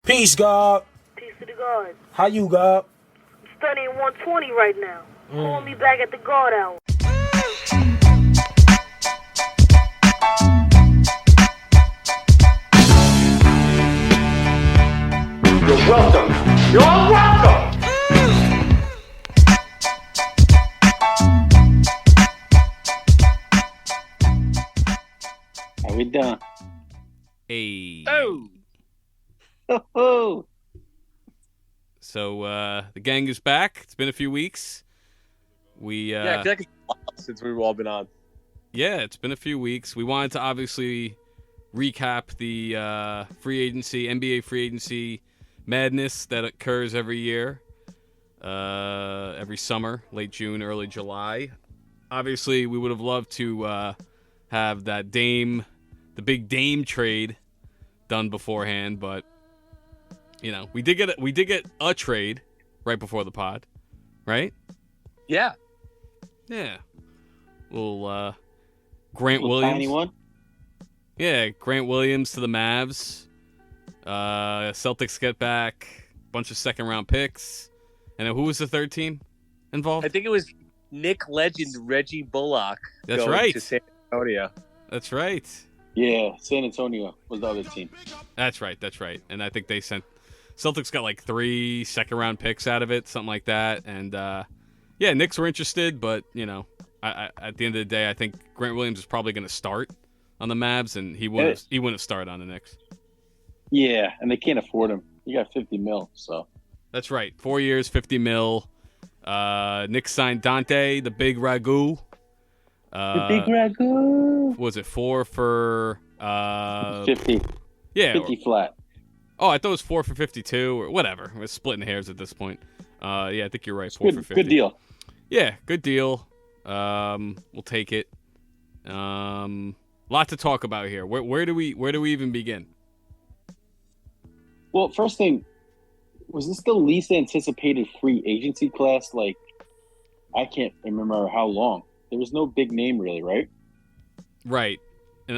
Peace, God. Peace to the God. How you, God? I'm studying 120 right now. Call me back at the God hour. You're welcome. You're welcome. How we done? Hey. Oh. Oh. So the gang is back. It's been a few weeks. We I feel like it's a while since we've all been on. yeah, it's been a few weeks. We wanted to obviously recap the free agency, NBA free agency madness that occurs every year, every summer, late June, early July. Obviously, we would have loved to have that the big Dame trade done beforehand, but you know, we did get a trade right before the pod, right? Yeah. Yeah. Little Grant Little Williams. tiny one. Yeah, Grant Williams to the Mavs. Celtics get back a bunch of second-round picks. And then who was the third team involved? I think it was Nick legend Reggie Bullock. That's going right. To San Antonio. That's right. Yeah, San Antonio was the other team. That's right. And I think Celtics got like 3 second-round picks out of it, something like that. And, yeah, Knicks were interested, but, you know, at the end of the day, I think Grant Williams is probably going to start on the Mavs, and he wouldn't have started on the Knicks. Yeah, and they can't afford him. You got $50 million, so. That's right. 4 years, $50 million. Knicks signed Dante, the big ragu. The big ragu. Was it 4 for 50. Yeah. 50 flat. Oh, I thought it was 4 for 52 or whatever. We're splitting hairs at this point. Yeah, I think you're right. 4 for 50. Good deal. Yeah, good deal. We'll take it. Lot to talk about here. Where do we even begin? Well, first thing, was this the least anticipated free agency class? Like, I can't remember how long. There was no big name really, right? Right. In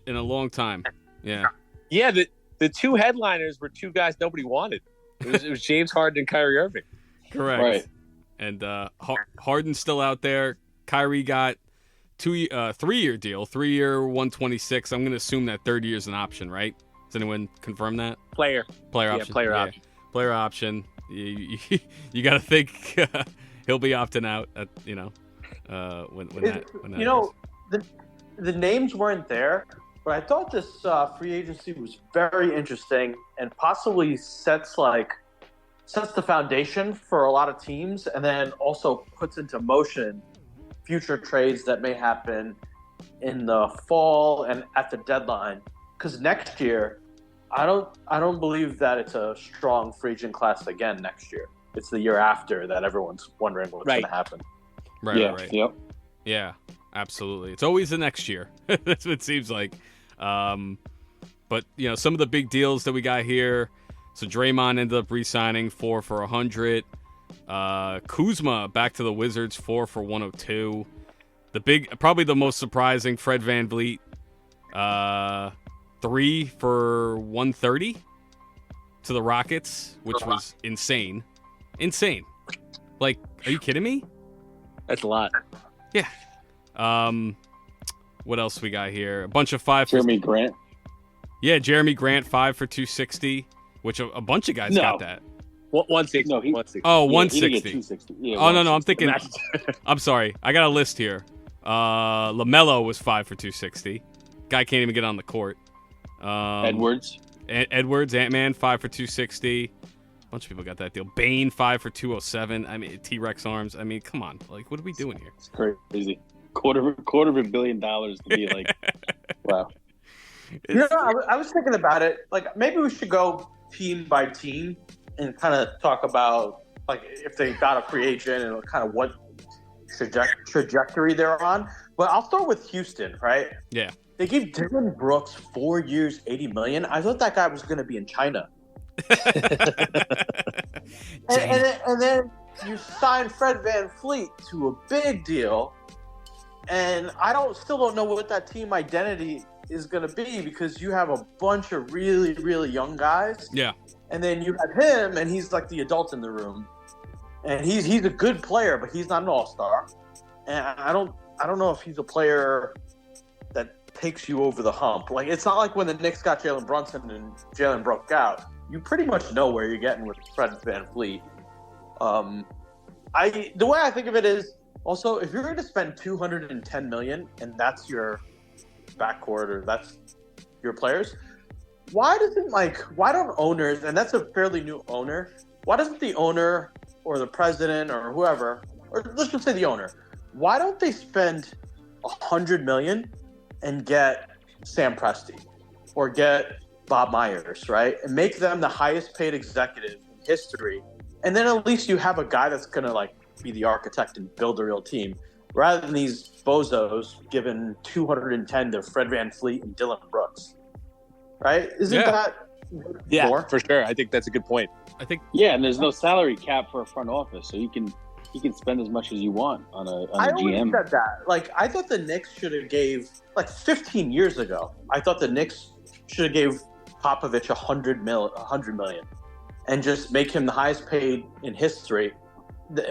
a long time. Yeah. Yeah, the two headliners were two guys nobody wanted. It was James Harden and Kyrie Irving. Correct. Right. And Harden's still out there. Kyrie got 3-year deal, 3-year, 126. I'm going to assume that third year is an option, right? Does anyone confirm that? Player option. Player option. Player option. You got to think he'll be opting out. When that the names weren't there, but I thought this free agency was very interesting and possibly sets the foundation for a lot of teams, and then also puts into motion future trades that may happen in the fall and at the deadline. Because next year, I don't believe that it's a strong free agent class again next year. It's the year after that everyone's wondering what's going to happen. Right. Yep. Yeah, absolutely. It's always the next year. That's what it seems like. But you know, some of the big deals that we got here. So Draymond ended up re-signing 4 for 100. Kuzma back to the Wizards, 4 for 102. Probably the most surprising, Fred VanVleet, 3 for 130 to the Rockets, which was insane. Like, are you kidding me? That's a lot. Yeah. What else we got here? A bunch of 5 Jeremy Grant. Yeah, Jeremy Grant, 5 for 260, which a bunch of guys got that. 160. No, 160. Oh, He 160. didn't get 260. Yeah, Oh, no, I'm thinking. I'm sorry. I got a list here. LaMelo was 5 for 260. Guy can't even get on the court. Edwards. Edwards, Ant-Man, 5 for 260. A bunch of people got that deal. Bane, 5 for 207. I mean, T-Rex arms. I mean, come on. Like, what are we doing here? It's crazy. Quarter of $1 billion to be like, wow. I was thinking about it. Like, maybe we should go team by team and kind of talk about, like, if they got a free agent and kind of what trajectory they're on. But I'll start with Houston, right? Yeah. They gave Dylan Brooks 4 years, $80 million. I thought that guy was going to be in China. and then you sign Fred VanVleet to a big deal, and still don't know what that team identity is going to be because you have a bunch of really, really young guys. Yeah. And then you have him, and he's like the adult in the room. And he's a good player, but he's not an all-star. And I don't know if he's a player that takes you over the hump. Like, it's not like when the Knicks got Jalen Brunson and Jalen broke out. You pretty much know where you're getting with Fred VanVleet. The way I think of it is, also, if you're going to spend $210 million and that's your backcourt or that's your players, why don't owners, and that's a fairly new owner, why doesn't the owner or the president or whoever, or let's just say the owner, why don't they spend $100 million and get Sam Presti or get Bob Myers, right? And make them the highest paid executive in history. And then at least you have a guy that's going to like be the architect and build a real team, rather than these bozos giving $210 to Fred VanVleet and Dylan Brooks, right? Isn't that more? For sure. I think that's a good point. I think and there's no salary cap for a front office, so you can spend as much as you want on a I GM. always said that. Like, I thought the Knicks should have gave, like 15 years ago, I thought the Knicks should have gave Popovich $100 million and just make him the highest paid in history.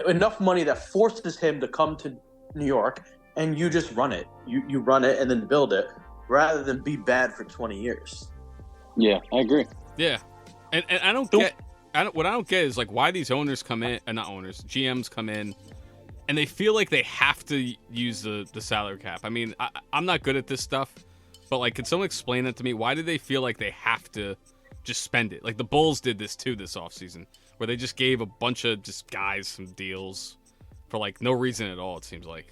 Enough money that forces him to come to New York, and you just run it. You run it and then build it, rather than be bad for 20 years. Yeah, I agree. Yeah, and I don't get. What I don't get is like why these owners come in, not owners, GMs come in, and they feel like they have to use the salary cap. I mean, I'm not good at this stuff, but like, can someone explain that to me? Why do they feel like they have to just spend it? Like the Bulls did this too this offseason, where they just gave a bunch of just guys some deals for like no reason at all, it seems like.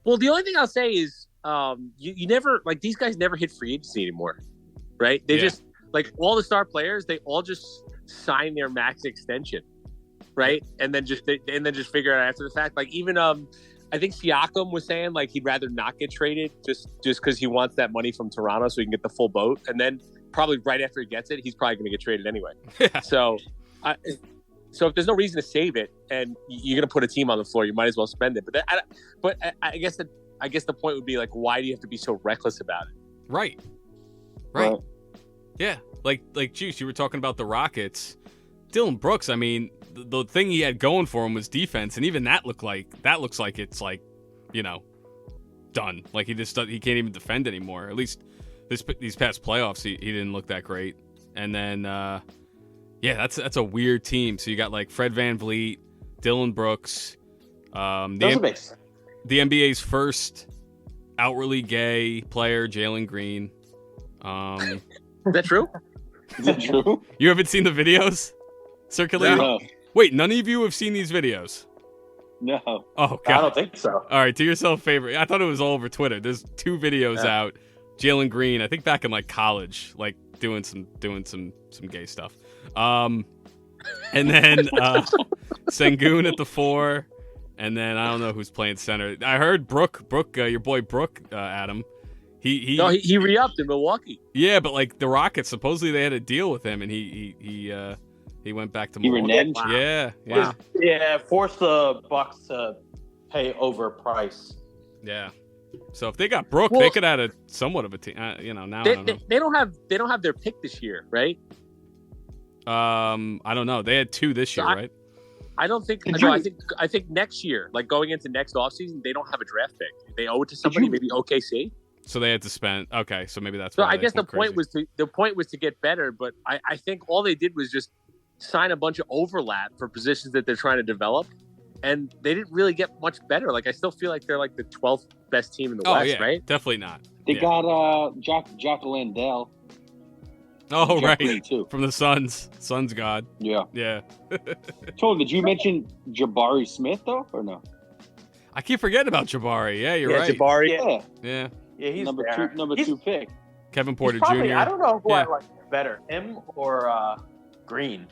Well, the only thing I'll say is you never, like, these guys never hit free agency anymore, right? They just, like, all the star players, they all just sign their max extension, right? And then just figure it out after the fact. Like, even I think Siakam was saying like he'd rather not get traded just because he wants that money from Toronto so he can get the full boat. And then probably right after he gets it, he's probably going to get traded anyway. So if there's no reason to save it and you're going to put a team on the floor, you might as well spend it. But I guess the point would be like, why do you have to be so reckless about it? Right. Yeah. Like Juice, you were talking about the Rockets. Dylan Brooks, I mean, the thing he had going for him was defense, and even that looks like it's like, done. Like he can't even defend anymore. At least these past playoffs, he didn't look that great. And then that's a weird team. So you got like Fred VanVleet, Dylan Brooks, the NBA's first outwardly gay player, Jalen Green. Is that true? Is it true? You haven't seen the videos circulating? No. Wait, none of you have seen these videos? No. Oh, God. I don't think so. All right, do yourself a favor. I thought it was all over Twitter. There's 2 videos out. Jalen Green, I think back in like college, like doing some gay stuff. And then Sengun at the 4, and then I don't know who's playing center. I heard Brooke, your boy Brooke, Adam. He re-upped in Milwaukee. Yeah, but like the Rockets, supposedly they had a deal with him, and he went back to Milwaukee. Reneged? Wow. Yeah. Wow. Yeah, forced the Bucks to pay over price. Yeah. So if they got Brooke, they could add somewhat of a team. Now I don't know. They don't have their pick this year, right? I don't know. They had 2 this year, right? I don't think. No, I think next year, like going into next offseason, they don't have a draft pick. They owe it to somebody, maybe OKC. So they had to spend. Okay, so maybe that's. So why I guess the point crazy. was to get better, but I think all they did was just sign a bunch of overlap for positions that they're trying to develop, and they didn't really get much better. Like I still feel like they're like the 12th best team in the West, right? Definitely not. They got Jack Landell. Oh, Jack right. Lee, too. From the Suns God. Yeah. Told, did you mention Jabari Smith though, or no? I keep forgetting about Jabari. Yeah, you're right. Jabari. Yeah. Yeah, he's number there. two pick. Kevin Porter Probably, Jr. I don't know who I like better, him or Green.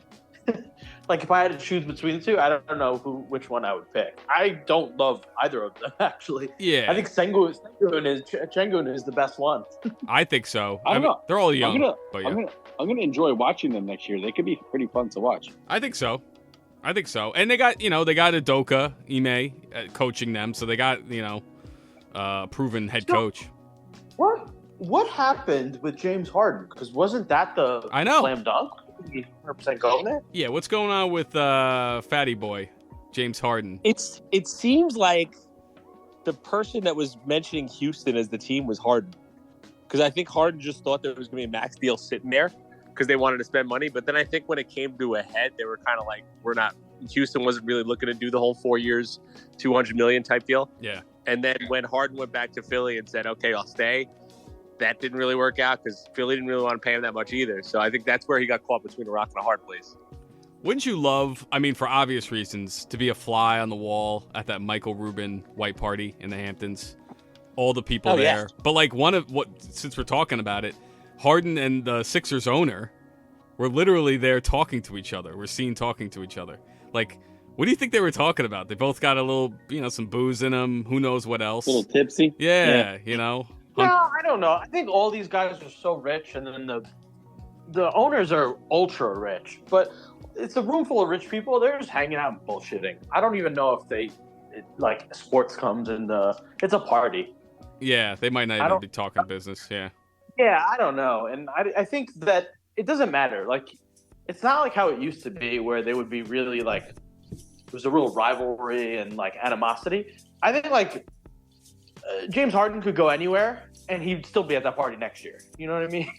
Like if I had to choose between the two, I don't know which one I would pick. I don't love either of them actually. Yeah, I think Sengun is the best one. I think so. I don't know. They're all young. I'm gonna enjoy watching them next year. They could be pretty fun to watch. I think so. And they got Udoka Ime coaching them, so they got proven head coach. What? what happened with James Harden? Because wasn't that the I know. slam dunk? 100% going there? Yeah, what's going on with Fatty Boy, James Harden? It seems like the person that was mentioning Houston as the team was Harden, because I think Harden just thought there was going to be a max deal sitting there because they wanted to spend money. But then I think when it came to a head, they were kind of like, we're not. Houston wasn't really looking to do the whole 4 years, $200 million type deal. Yeah. And then when Harden went back to Philly and said, okay, I'll stay, that didn't really work out because Philly didn't really want to pay him that much either. So I think that's where he got caught between a rock and a hard place. Wouldn't you love, I mean, for obvious reasons, to be a fly on the wall at that Michael Rubin white party in the Hamptons? All the people there. Yeah. But like since we're talking about it, Harden and the Sixers owner were literally there talking to each other. We're seen talking to each other. Like, what do you think they were talking about? They both got a little, some booze in them. Who knows what else? A little tipsy. Yeah. No, I don't know. I think all these guys are so rich, and then the owners are ultra rich. But it's a room full of rich people. They're just hanging out and bullshitting. I don't even know if sports comes and it's a party. Yeah, they might not even be talking business. Yeah. Yeah, I don't know. And I think that it doesn't matter. Like, it's not like how it used to be where they would be really like, there's a real rivalry and like animosity. I think James Harden could go anywhere and he'd still be at that party next year. You know what I mean?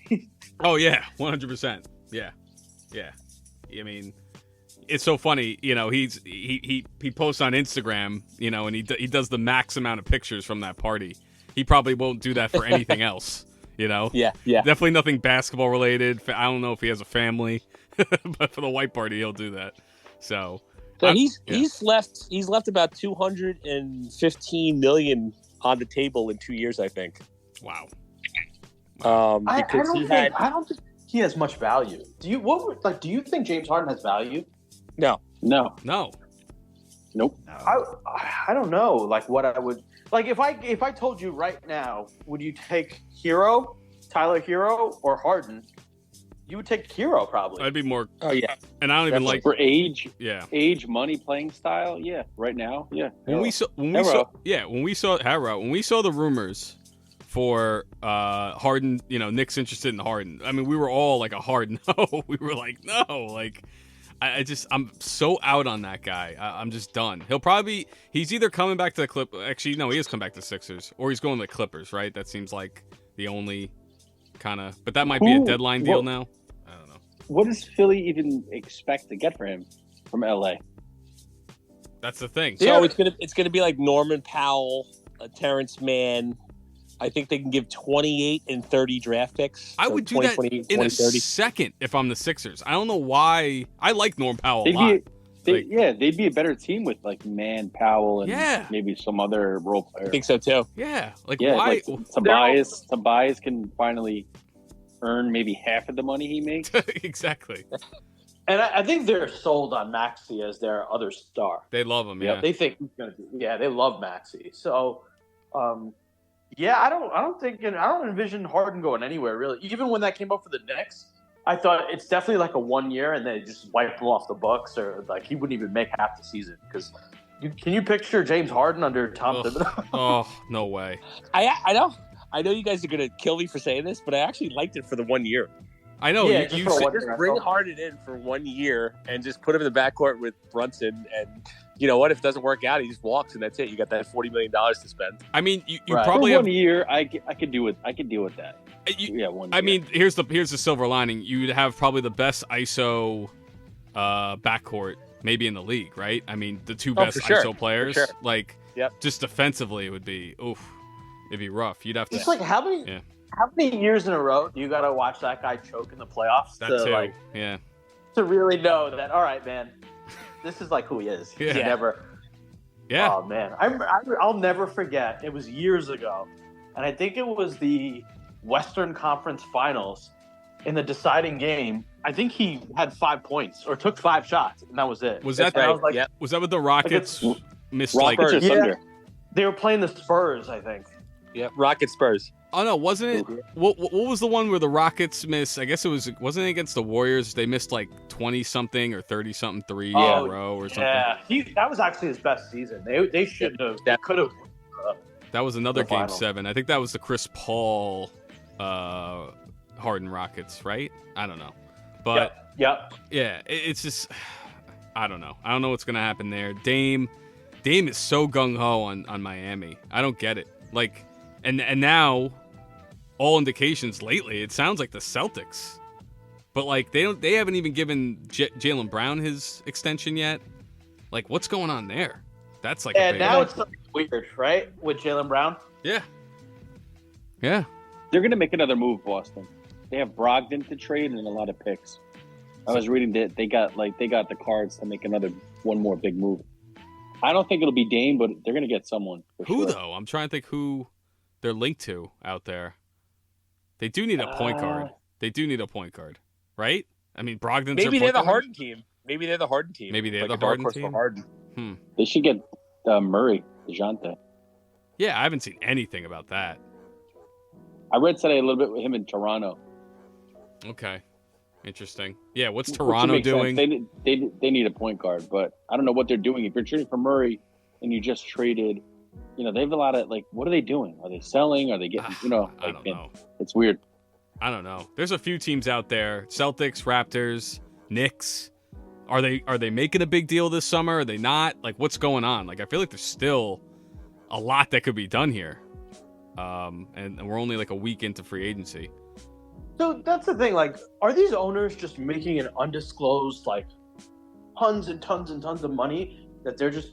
Oh yeah, 100%. Yeah. I mean, it's so funny. He posts on Instagram. And he does the max amount of pictures from that party. He probably won't do that for anything else. Yeah. Definitely nothing basketball related. I don't know if he has a family, but for the white party, he'll do that. So he's left about $215 million on the table in 2 years, I think. Wow. I don't think he has much value. Do you think James Harden has value? No. Nope. I don't know. Like, what I would like if I told you right now, would you take Tyler Hero, or Harden? You would take Hero probably. I'd be more. Oh yeah. And I don't even like for age. Yeah. Age, money, playing style. Yeah. Right now. Yeah. When we saw the rumors for Harden, Nick's interested in Harden. I mean, we were all like a hard no. We were like, no, like. I'm so out on that guy. I'm just done. He's either coming back to the Clippers. Actually, no, he has come back to Sixers, or he's going to the Clippers, right? That seems like the only kind of, but that might be a deadline deal now. I don't know. What does Philly even expect to get for him from LA? That's the thing. So it's gonna be like Norman Powell, Terrence Mann. I think they can give 28 and 30 draft picks. I would do that in a second if I'm the Sixers. I don't know why. I like Norm Powell a lot. They'd be a better team with like Mann, Powell, and maybe some other role player. I think so too. Yeah, why? Like Tobias can finally earn maybe half of the money he makes. Exactly. And I think they're sold on Maxey as their other star. They love him. Yeah, they think he's gonna be. Yeah, they love Maxey. So. I don't envision Harden going anywhere really. Even when that came up for the Knicks, I thought it's definitely like a 1 year and they just wipe him off the books, or like he wouldn't even make half the season. Because can you picture James Harden under Tom Thibodeau? Oh, no way. I know you guys are gonna kill me for saying this, but I actually liked it for the 1 year. I know. Yeah, you just bring Harden in for 1 year and just put him in the backcourt with Brunson, and you know what? If it doesn't work out, he just walks, and that's it. You got that $40 million to spend. I mean, you right. probably for have 1 year. I could deal with that. 1 year. I mean, here's the silver lining. You'd have probably the best ISO backcourt maybe in the league, right? I mean, the two best ISO players. Sure. Like, just defensively, it would be it'd be rough. You'd have to. It's like how many years in a row do you got to watch that guy choke in the playoffs to really know that? All right, man, this is like who he is. Yeah. He never. Yeah. Oh man, I'll never forget. It was years ago, and I think it was the Western Conference Finals. In the deciding game, I think he had 5 points or took 5 shots, and that was it. Was that right? Was that with the Rockets? Missed Rockets or Thunder? They were playing the Spurs, I think. Yeah, Rockets Spurs. Oh no, wasn't it? What was the one where the Rockets missed? I guess wasn't it against the Warriors? They missed like 20 something or 30 something threes in a row or something. Yeah, that was actually his best season. They should have. That could have. That was another Game final. 7. I think that was the Chris Paul Harden Rockets, right? I don't know. But Yep. yeah, it's just I don't know. I don't know what's gonna happen there. Dame is so gung ho on Miami. I don't get it. Like, and now all indications lately, it sounds like the Celtics. But like they haven't even given Jaylen Brown his extension yet. Like, what's going on there? That's like And now it's weird, right? With Jaylen Brown. Yeah. They're going to make another move, Boston. They have Brogdon to trade and a lot of picks. I was reading that they got the cards to make one more big move. I don't think it'll be Dame, but they're going to get someone. Who though? I'm trying to think who they're linked to out there. They do need a point guard. They do need a point guard, right? I mean, Brogdon's Maybe they're the guard? Harden team. Maybe they're the Harden team. Maybe they're like the a dark Harden horse team? for Harden. They should get Murray, DeJounte. Yeah, I haven't seen anything about that. I read today a little bit with him in Toronto. Okay. Interesting. Yeah, what's Which Toronto makes sense. doing? They need a point guard, but I don't know what they're doing. If you're trading for Murray and you just traded, they have a lot of what are they doing? Are they selling? Are they getting? I don't know. It's weird. I don't know. There's a few teams out there: Celtics, Raptors, Knicks. Are they making a big deal this summer? Are they not? Like, what's going on? Like, I feel like there's still a lot that could be done here, and we're only like a week into free agency. So that's the thing. Like, are these owners just making an undisclosed tons and tons and tons of money that they're just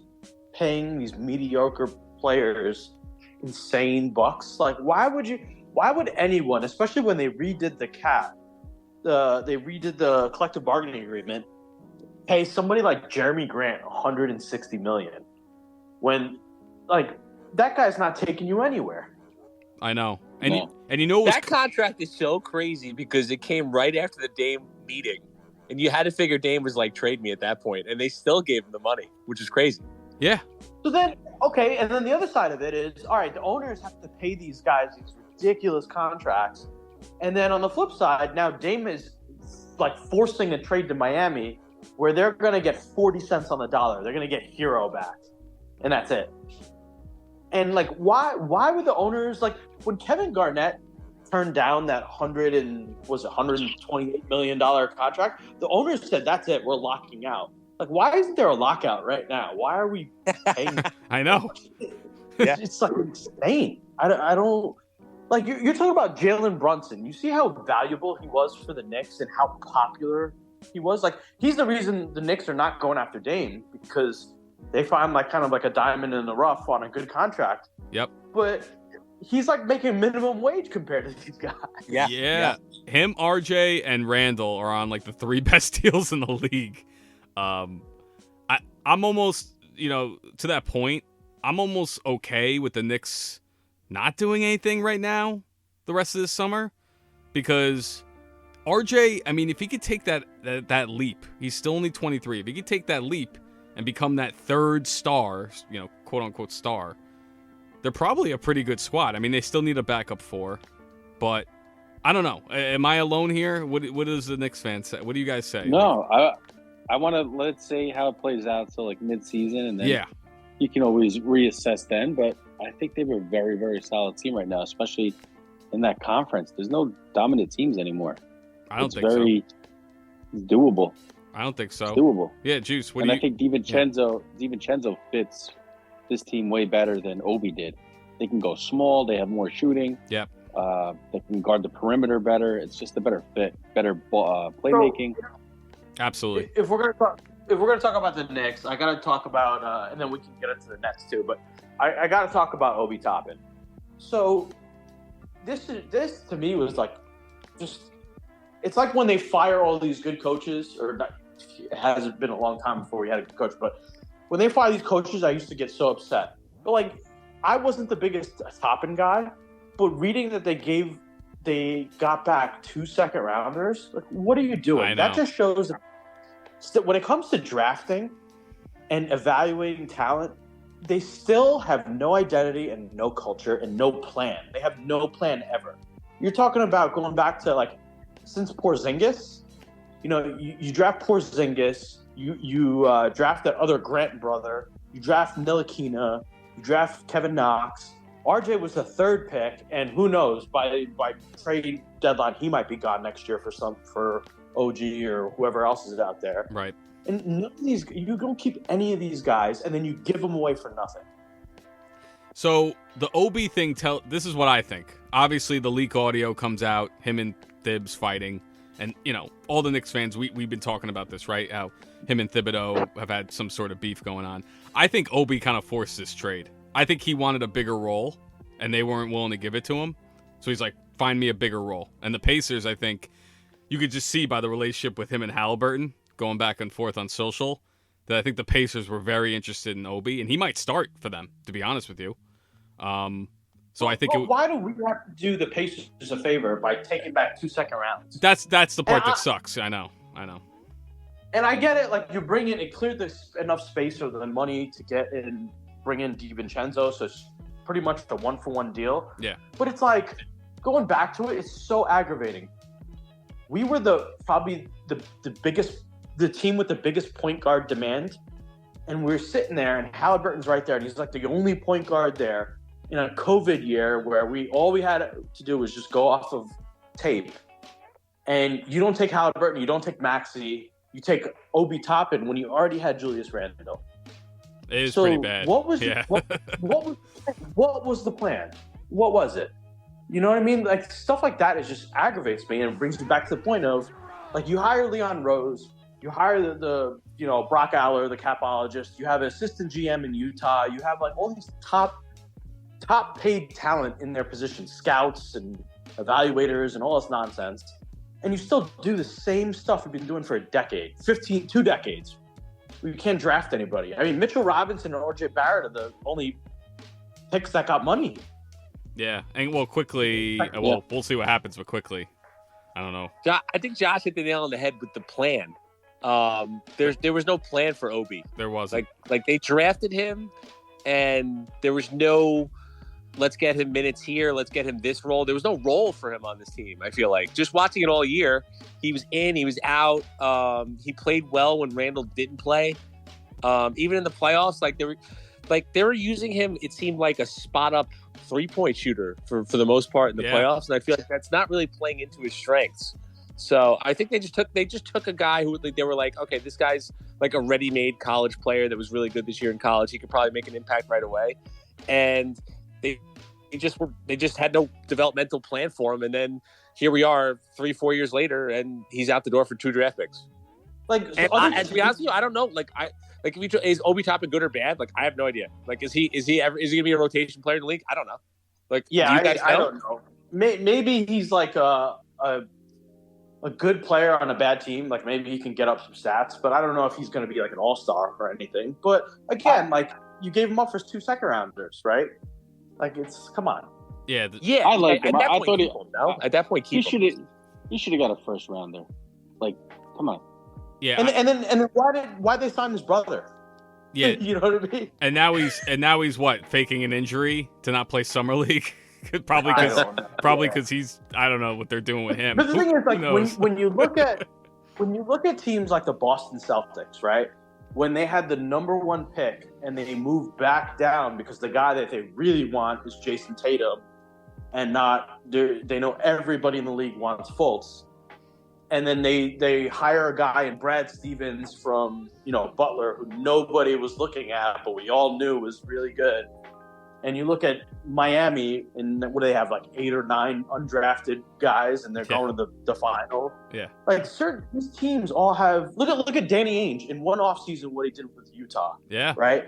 paying these mediocre players insane bucks? Like, why would anyone, especially when they redid the cap, they redid the collective bargaining agreement, pay somebody like Jeremy Grant $160 million when that guy's not taking you anywhere? I know. No. And you know what That contract is so crazy because it came right after the Dame meeting. And you had to figure Dame was like, trade me at that point. And they still gave him the money, which is crazy. Yeah. So then, okay, and then the other side of it is, all right, the owners have to pay these guys these ridiculous contracts. And then on the flip side, now Dame is forcing a trade to Miami where they're going to get 40 cents on the dollar. They're going to get Hero back. And that's it. And why would the owners, when Kevin Garnett turned down that $128 million contract, the owners said, that's it, we're locking out. Why isn't there a lockout right now? Why are we paying? I know. Yeah. It's insane. I don't you're talking about Jalen Brunson. You see how valuable he was for the Knicks and how popular he was. He's the reason the Knicks are not going after Dame, because they find kind of a diamond in the rough on a good contract. Yep. But he's making minimum wage compared to these guys. Yeah. Him, RJ, and Randall are on the three best deals in the league. I'm almost, to that point, I'm almost okay with the Knicks not doing anything right now the rest of this summer, because RJ, I mean, if he could take that leap, he's still only 23. If he could take that leap and become that third star, quote unquote star, they're probably a pretty good squad. I mean, they still need a backup four, but I don't know. Am I alone here? What does the Knicks fans say? What do you guys say? No, I want to let's see how it plays out till mid-season, and then you can always reassess then. But I think they have a very, very solid team right now, especially in that conference. There's no dominant teams anymore. I don't think It's doable. I don't think so. It's doable. Yeah, Juice. I think DiVincenzo fits this team way better than Obi did. They can go small. They have more shooting. Yep. They can guard the perimeter better. It's just a better fit, better playmaking. Absolutely. If we're gonna talk about the Knicks, I gotta talk about, and then we can get into the Nets too. But I gotta talk about Obi Toppin. So this to me was it's like when they fire all these good coaches, or not, it hasn't been a long time before we had a good coach, but when they fire these coaches, I used to get so upset. But I wasn't the biggest Toppin guy, but reading that they got back 2 second rounders. What are you doing? That just shows that when it comes to drafting and evaluating talent, they still have no identity and no culture and no plan. They have no plan ever. You're talking about going back to since Porzingis. You draft Porzingis, you draft that other Grant brother, you draft Ntilikina, you draft Kevin Knox, RJ was the third pick, and who knows, by trade deadline he might be gone next year for OG or whoever else is out there. Right. And none of these, you don't keep any of these guys, and then you give them away for nothing. So the Obi thing, this is what I think. Obviously, the leak audio comes out, him and Thibs fighting, and all the Knicks fans, we've been talking about this, right? How him and Thibodeau have had some sort of beef going on. I think Obi kind of forced this trade. I think he wanted a bigger role, and they weren't willing to give it to him. So he's like, find me a bigger role. And the Pacers, I think, you could just see by the relationship with him and Halliburton going back and forth on social, that I think the Pacers were very interested in Obi, and he might start for them, to be honest with you. So I think why do we have to do the Pacers a favor by taking back 2 second rounds? That's the part that sucks. I know. And I get it. Like, you bring in, it cleared enough space or the money to bring in DiVincenzo, so it's pretty much a 1-for-1 deal. Yeah. But it's like, going back to it, it's so aggravating. We were probably the team with the biggest point guard demand, and we're sitting there, and Halliburton's right there, and he's like the only point guard there in a COVID year where all we had to do was just go off of tape. And you don't take Halliburton, you don't take Maxey, you take Obi Toppin when you already had Julius Randle. It is pretty bad. What was what was the plan? What was it? You know what I mean? Like, stuff like that just aggravates me, and it brings me back to the point of, like, you hire Leon Rose, you hire the Brock Aller, the capologist, you have an assistant GM in Utah, you have like all these top paid talent in their positions, scouts and evaluators and all this nonsense, and you still do the same stuff we've been doing for a decade, 2 decades. We can't draft anybody. I mean, Mitchell Robinson and RJ Barrett are the only picks that got money. Yeah, and we'll see what happens, but quickly, I don't know. I think Josh hit the nail on the head with the plan. There was no plan for Obi. There wasn't. Like they drafted him, and there was no, let's get him minutes here, let's get him this role. There was no role for him on this team. I feel like just watching it all year, he was in, he was out. He played well when Randall didn't play. Even in the playoffs, they were using him. It seemed like a spot up 3-point shooter for the most part in the playoffs, and I feel like that's not really playing into his strengths. So I think they just took a guy who they were like, okay, this guy's like a ready-made college player that was really good this year in college. He could probably make an impact right away, and they just had no developmental plan for him. And then here we are 3-4 years later, and he's out the door for 2 draft picks. And to be honest with you, I don't know. Is Obi Toppin good or bad? Like, I have no idea. Like, is he gonna be a rotation player in the league? I don't know. Like, I don't know. Maybe he's like a good player on a bad team. Like, maybe he can get up some stats, but I don't know if he's going to be like an all-star or anything. But again, like, you gave him up for 2 second rounders, right? Like, come on. Yeah. I like him. I thought at that point, keep him. He should have got a first rounder. Like, come on. Yeah. And then why they sign his brother? Yeah. You know what I mean? And now he's what, faking an injury to not play summer league? Probably because he's, I don't know what they're doing with him. But the thing is, like, when you look at teams like the Boston Celtics, right? When they had the number 1 pick and they moved back down because the guy that they really want is Jason Tatum, and they know everybody in the league wants Fultz, and then they hire a guy in Brad Stevens from Butler, who nobody was looking at, but we all knew was really good. And you look at Miami, and what do they have, like 8 or 9 undrafted guys, and they're going to the final. Yeah. Like, these teams all have. Look at Danny Ainge in one offseason, what he did with Utah. Yeah. Right.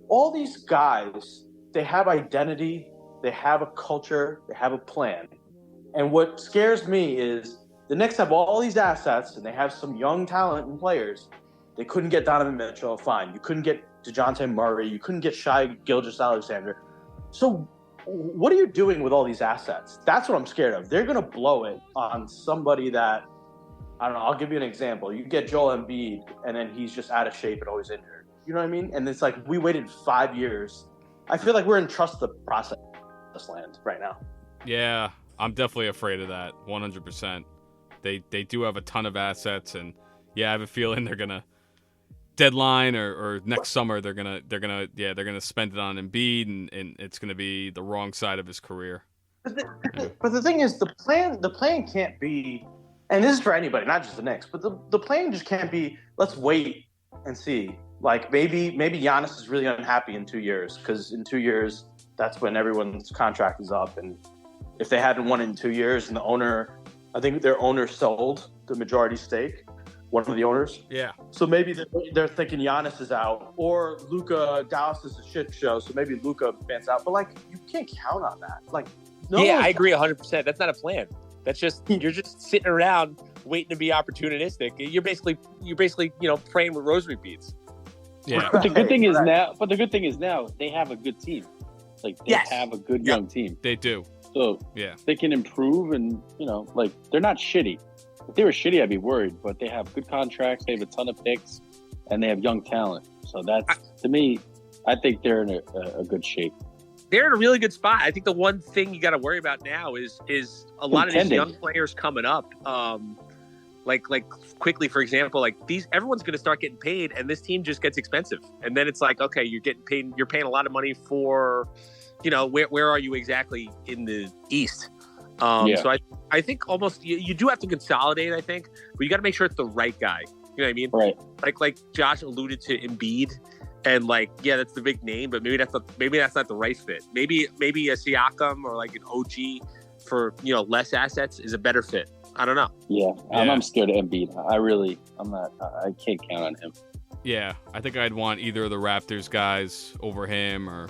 All these guys, they have identity, they have a culture, they have a plan. And what scares me is the Knicks have all these assets, and they have some young talent and players. They couldn't get Donovan Mitchell, fine. You couldn't get DeJounte Murray. You couldn't get Shai Gilgeous-Alexander. So what are you doing with all these assets? That's what I'm scared of. They're going to blow it on somebody that, I don't know, I'll give you an example. You get Joel Embiid, and then he's just out of shape and always injured. You know what I mean? And it's like, we waited 5 years. I feel like we're in trust the process land right now. Yeah, I'm definitely afraid of that, 100%. They do have a ton of assets, and yeah, I have a feeling they're going to deadline or next summer they're gonna spend it on Embiid, and it's gonna be the wrong side of his career. But the thing is, the plan can't be, and this is for anybody, not just the Knicks, but the plan just can't be, let's wait and see. Like, maybe Giannis is really unhappy in 2 years, because in 2 years, that's when everyone's contract is up. And if they hadn't won in 2 years, and the owner, I think their owner sold the majority stake, one of the owners. Yeah. So maybe they're thinking Giannis is out, or Luka, Dallas is a shit show, so maybe Luka fans out. But, like, you can't count on that. Like, I agree 100%. That's not a plan. That's just you're just sitting around waiting to be opportunistic. You're basically praying with rosary beads. Yeah. But the good thing is now they have a good team. Like, they have a good young team. They do. So they can improve, and like, they're not shitty. If they were shitty, I'd be worried. But they have good contracts. They have a ton of picks, and they have young talent. So that's, to me, I think they're in a good shape. They're in a really good spot. I think the one thing you got to worry about now is a lot of these young players coming up. Like quickly, for example, like everyone's going to start getting paid, and this team just gets expensive. And then it's like, okay, you're getting paid. You're paying a lot of money for, where are you exactly in the East? So I think almost you do have to consolidate, I think, but you got to make sure it's the right guy. You know what I mean? Right. Like Josh alluded to Embiid. And that's the big name, but maybe that's not the right fit. Maybe a Siakam or like an OG for less assets is a better fit. I don't know. Yeah. I'm scared of Embiid. I can't count on him. Yeah, I think I'd want either of the Raptors guys over him, or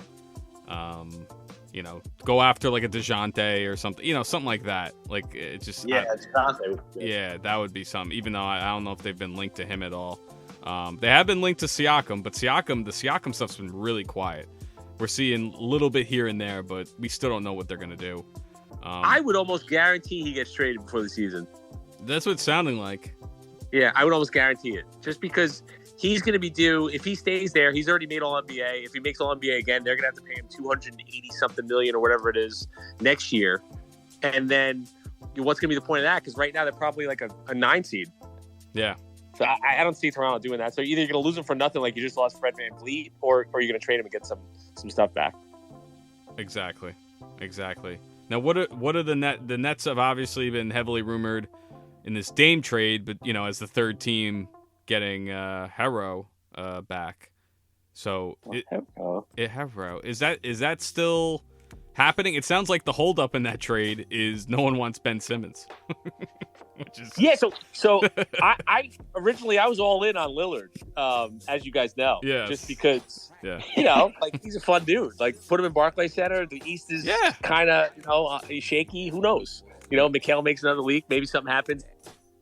go after like a DeJounte or something. Something like that. Like, it just DeJounte. Yeah, that would be something. Even though I don't know if they've been linked to him at all. They have been linked to Siakam, but the Siakam stuff's been really quiet. We're seeing a little bit here and there, but we still don't know what they're going to do. I would almost guarantee he gets traded before the season. That's what it's sounding like. Yeah, I would almost guarantee it. Just because he's going to be due, if he stays there, he's already made All-NBA. If he makes All-NBA again, they're going to have to pay him $280-something million or whatever it is next year. And then what's going to be the point of that? Because right now they're probably like a 9 seed. Yeah. So I don't see Toronto doing that. So either you're going to lose him for nothing, like you just lost Fred VanVleet, or you're going to trade him and get some stuff back. Exactly. Now, what are the Nets have obviously been heavily rumored in this Dame trade, but as the third team getting Herro back. So Herro, is that still happening? It sounds like the holdup in that trade is no one wants Ben Simmons. Which is... So I originally I was all in on Lillard, as you guys know. Yeah. Just because like, he's a fun dude. Like, put him in Barclays Center. The East is kind of shaky. Who knows? Mikal makes another leak. Maybe something happens.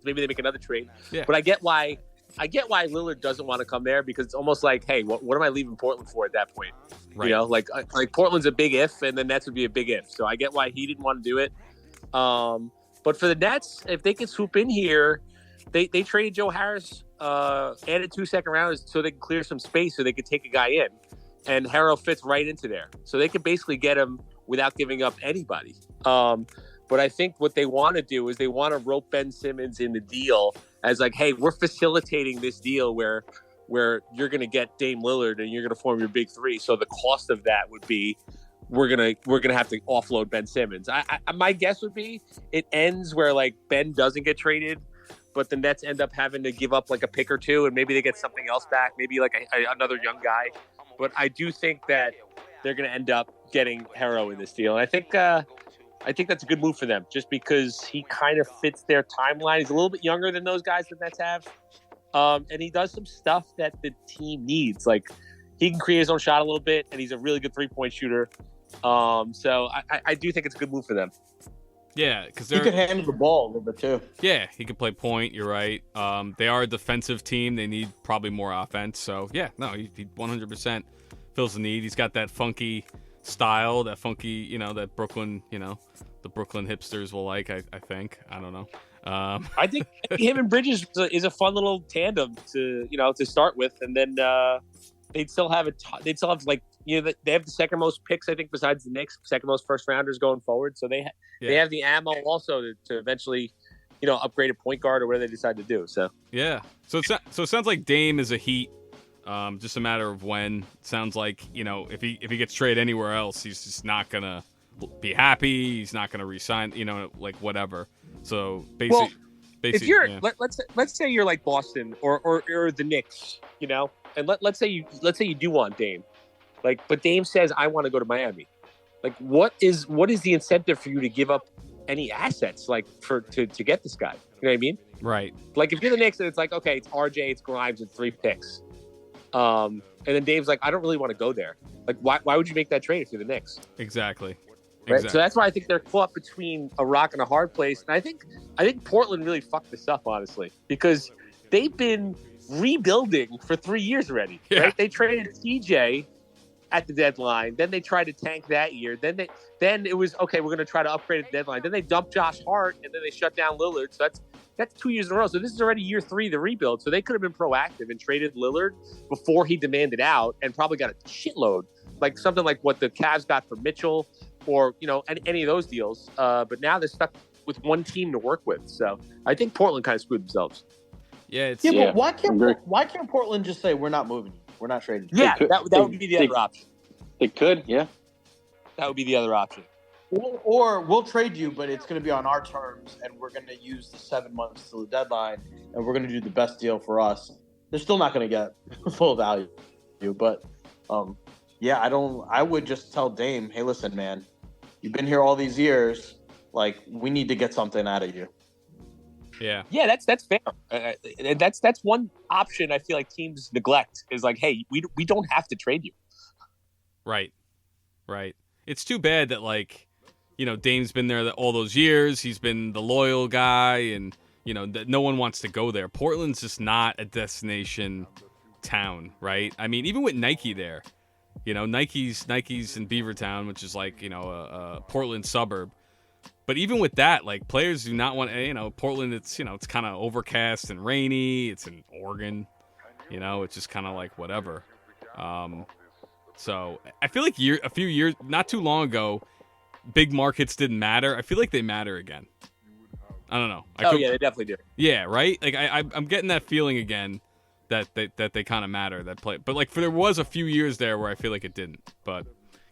Maybe they make another trade. Yeah. But I get why Lillard doesn't want to come there, because it's almost like, hey, what am I leaving Portland for at that point? Right. Like Portland's a big if, and the Nets would be a big if. So I get why he didn't want to do it. But for the Nets, if they can swoop in here, they traded Joe Harris, added 2 second rounders so they can clear some space so they could take a guy in. And Harrell fits right into there. So they could basically get him without giving up anybody. But I think what they want to do is they want to rope Ben Simmons in the deal as like, hey, we're facilitating this deal where you're going to get Dame Lillard and you're going to form your big three. So the cost of that would be we're gonna have to offload Ben Simmons. My guess would be it ends where like Ben doesn't get traded, but the Nets end up having to give up like a pick or two, and maybe they get something else back, maybe like another young guy. But I do think that they're gonna end up getting Herro in this deal, and I think that's a good move for them, just because he kind of fits their timeline. He's a little bit younger than those guys the Nets have, and he does some stuff that the team needs. Like, he can create his own shot a little bit, and he's a really good 3-point shooter. So I do think it's a good move for them. Yeah, because he can handle the ball a little bit too. Yeah, he can play point. You're right. They are a defensive team. They need probably more offense. So yeah, no, he 100% fills the need. He's got that funky style, that funky, that Brooklyn, the Brooklyn hipsters will like. I think. I don't know. I think him and Bridges is a fun little tandem to start with, and then they'd still have like. They have the second most picks, I think, besides the Knicks, second most first rounders going forward. So they have the ammo also to eventually, upgrade a point guard or whatever they decide to do. So yeah. So it sounds like Dame is a Heat Just a matter of when. Sounds like, if he gets traded anywhere else, he's just not gonna be happy. He's not gonna resign. Like whatever. So basically, if you're yeah. let's say you're like Boston or the Knicks, and let's say you do want Dame, but Dame says I want to go to Miami. Like what is the incentive for you to give up any assets to get this guy? You know what I mean? Right. Like if you're the Knicks and it's like, okay, it's RJ, it's Grimes, and 3 picks. And then Dave's like, I don't really want to go there. Like why would you make that trade if you're the Knicks? Exactly. Right? So that's why I think they're caught between a rock and a hard place. And I think Portland really fucked this up, honestly, because they've been rebuilding for 3 years already. Yeah. Right? They traded CJ at the deadline. Then they tried to tank that year. Then it was okay. We're going to try to upgrade at the deadline. Then they dumped Josh Hart, and then they shut down Lillard. So that's 2 years in a row. So this is already year 3 of the rebuild. So they could have been proactive and traded Lillard before he demanded out, and probably got a shitload, like something like what the Cavs got for Mitchell, or any of those deals. But now they're stuck with one team to work with. So I think Portland kind of screwed themselves. Yeah. But why can't Portland just say we're not moving you? We're not trading you? Yeah, that would be the other option. They could, yeah. That would be the other option. Or we'll trade you, but it's going to be on our terms, and we're going to use the 7 months till the deadline, and we're going to do the best deal for us. They're still not going to get full value, but I would just tell Dame, hey, listen, man, you've been here all these years. Like, we need to get something out of you. Yeah. Yeah, that's fair. And that's one option I feel like teams neglect is like, hey, we don't have to trade you. Right. It's too bad that Dame's been there all those years. He's been the loyal guy, and that no one wants to go there. Portland's just not a destination town, right? I mean, even with Nike there, Nike's in Beavertown, which is a Portland suburb. But even with that, players do not want Portland. It's it's kind of overcast and rainy. It's in Oregon, it's just kind of whatever. So I feel like a few years, not too long ago, big markets didn't matter. I feel like they matter again. I don't know. Yeah, they definitely do. Yeah, right. I'm getting that feeling again that they kind of matter. But there was a few years there where I feel like it didn't, but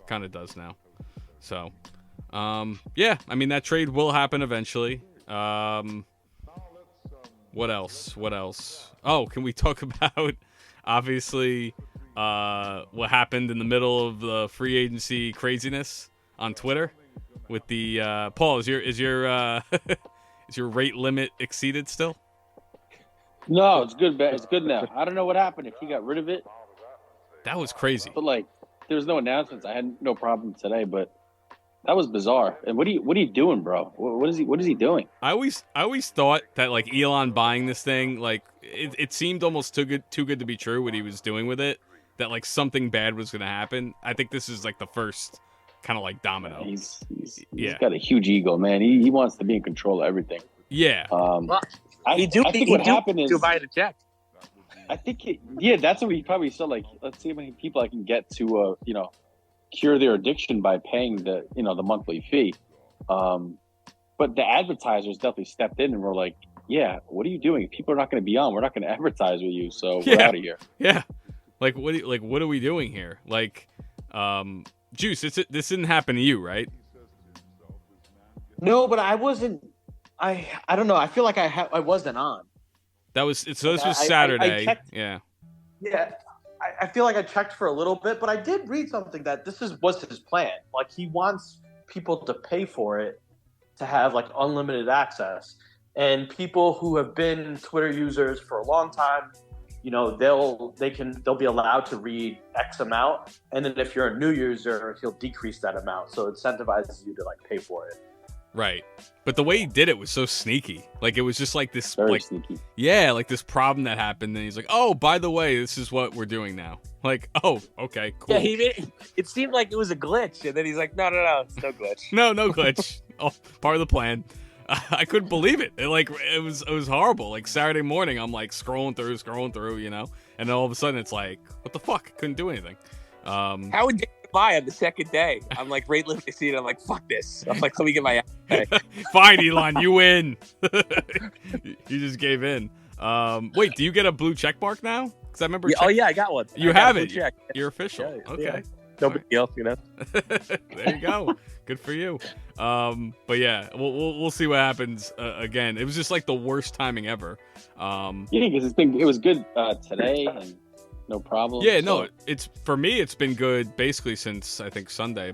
kind of does now. So, yeah. I mean, that trade will happen eventually. What else? Oh, can we talk about obviously what happened in the middle of the free agency craziness on Twitter with the Paul? Is your is your rate limit exceeded still? No, it's good. It's good now. I don't know what happened if he got rid of it. That was crazy. But there was no announcements. I had no problem today, but that was bizarre. And what are you doing, bro? What is he doing? I always thought that Elon buying this thing, it seemed almost too good to be true what he was doing with it. That something bad was going to happen. I think this is the first kind of domino. He's got a huge ego, man. He wants to be in control of everything. Yeah. I think what happened is to buy the check. I think that's what he probably said. Let's see how many people I can get to cure their addiction by paying the monthly fee. But the advertisers definitely stepped in and were like, yeah, what are you doing? People are not going to be on. We're not going to advertise with you, so we're out of here. Yeah. What are we doing here? Juice, this didn't happen to you, right? No, but I wasn't. I don't know. I feel like I wasn't on. This was Saturday. I checked, yeah. Yeah. I feel like I checked for a little bit, but I did read something that was his plan. He wants people to pay for it to have unlimited access, and people who have been Twitter users for a long time, they'll be allowed to read X amount, and then if you're a new user, he'll decrease that amount, so it incentivizes you to pay for it. Right. But the way he did it was so sneaky. It was just this very sneaky. Yeah, this problem that happened, and he's like, "Oh, by the way, this is what we're doing now." Oh, okay, cool. Yeah, it seemed like it was a glitch, and then he's like, "No, it's no glitch." No glitch. Oh, part of the plan. I couldn't believe it. It was horrible. Saturday morning, I'm scrolling through, and then all of a sudden it's what the fuck? Couldn't do anything. How would buy on the second day? I'm rate limit exceeded. I'm fuck this. I'm let me get my Fine, Elon, you win. You just gave in. Wait, do you get a blue check mark now? Because I remember. Yeah, oh yeah, I got one. You have it. You're official. Yeah, okay. Yeah. No big deal, you know. There you go. Good for you. But yeah, we'll see what happens again. It was just like the worst timing ever. Because it was good today and no problem. Yeah, no, it's for me. It's been good basically since I think Sunday.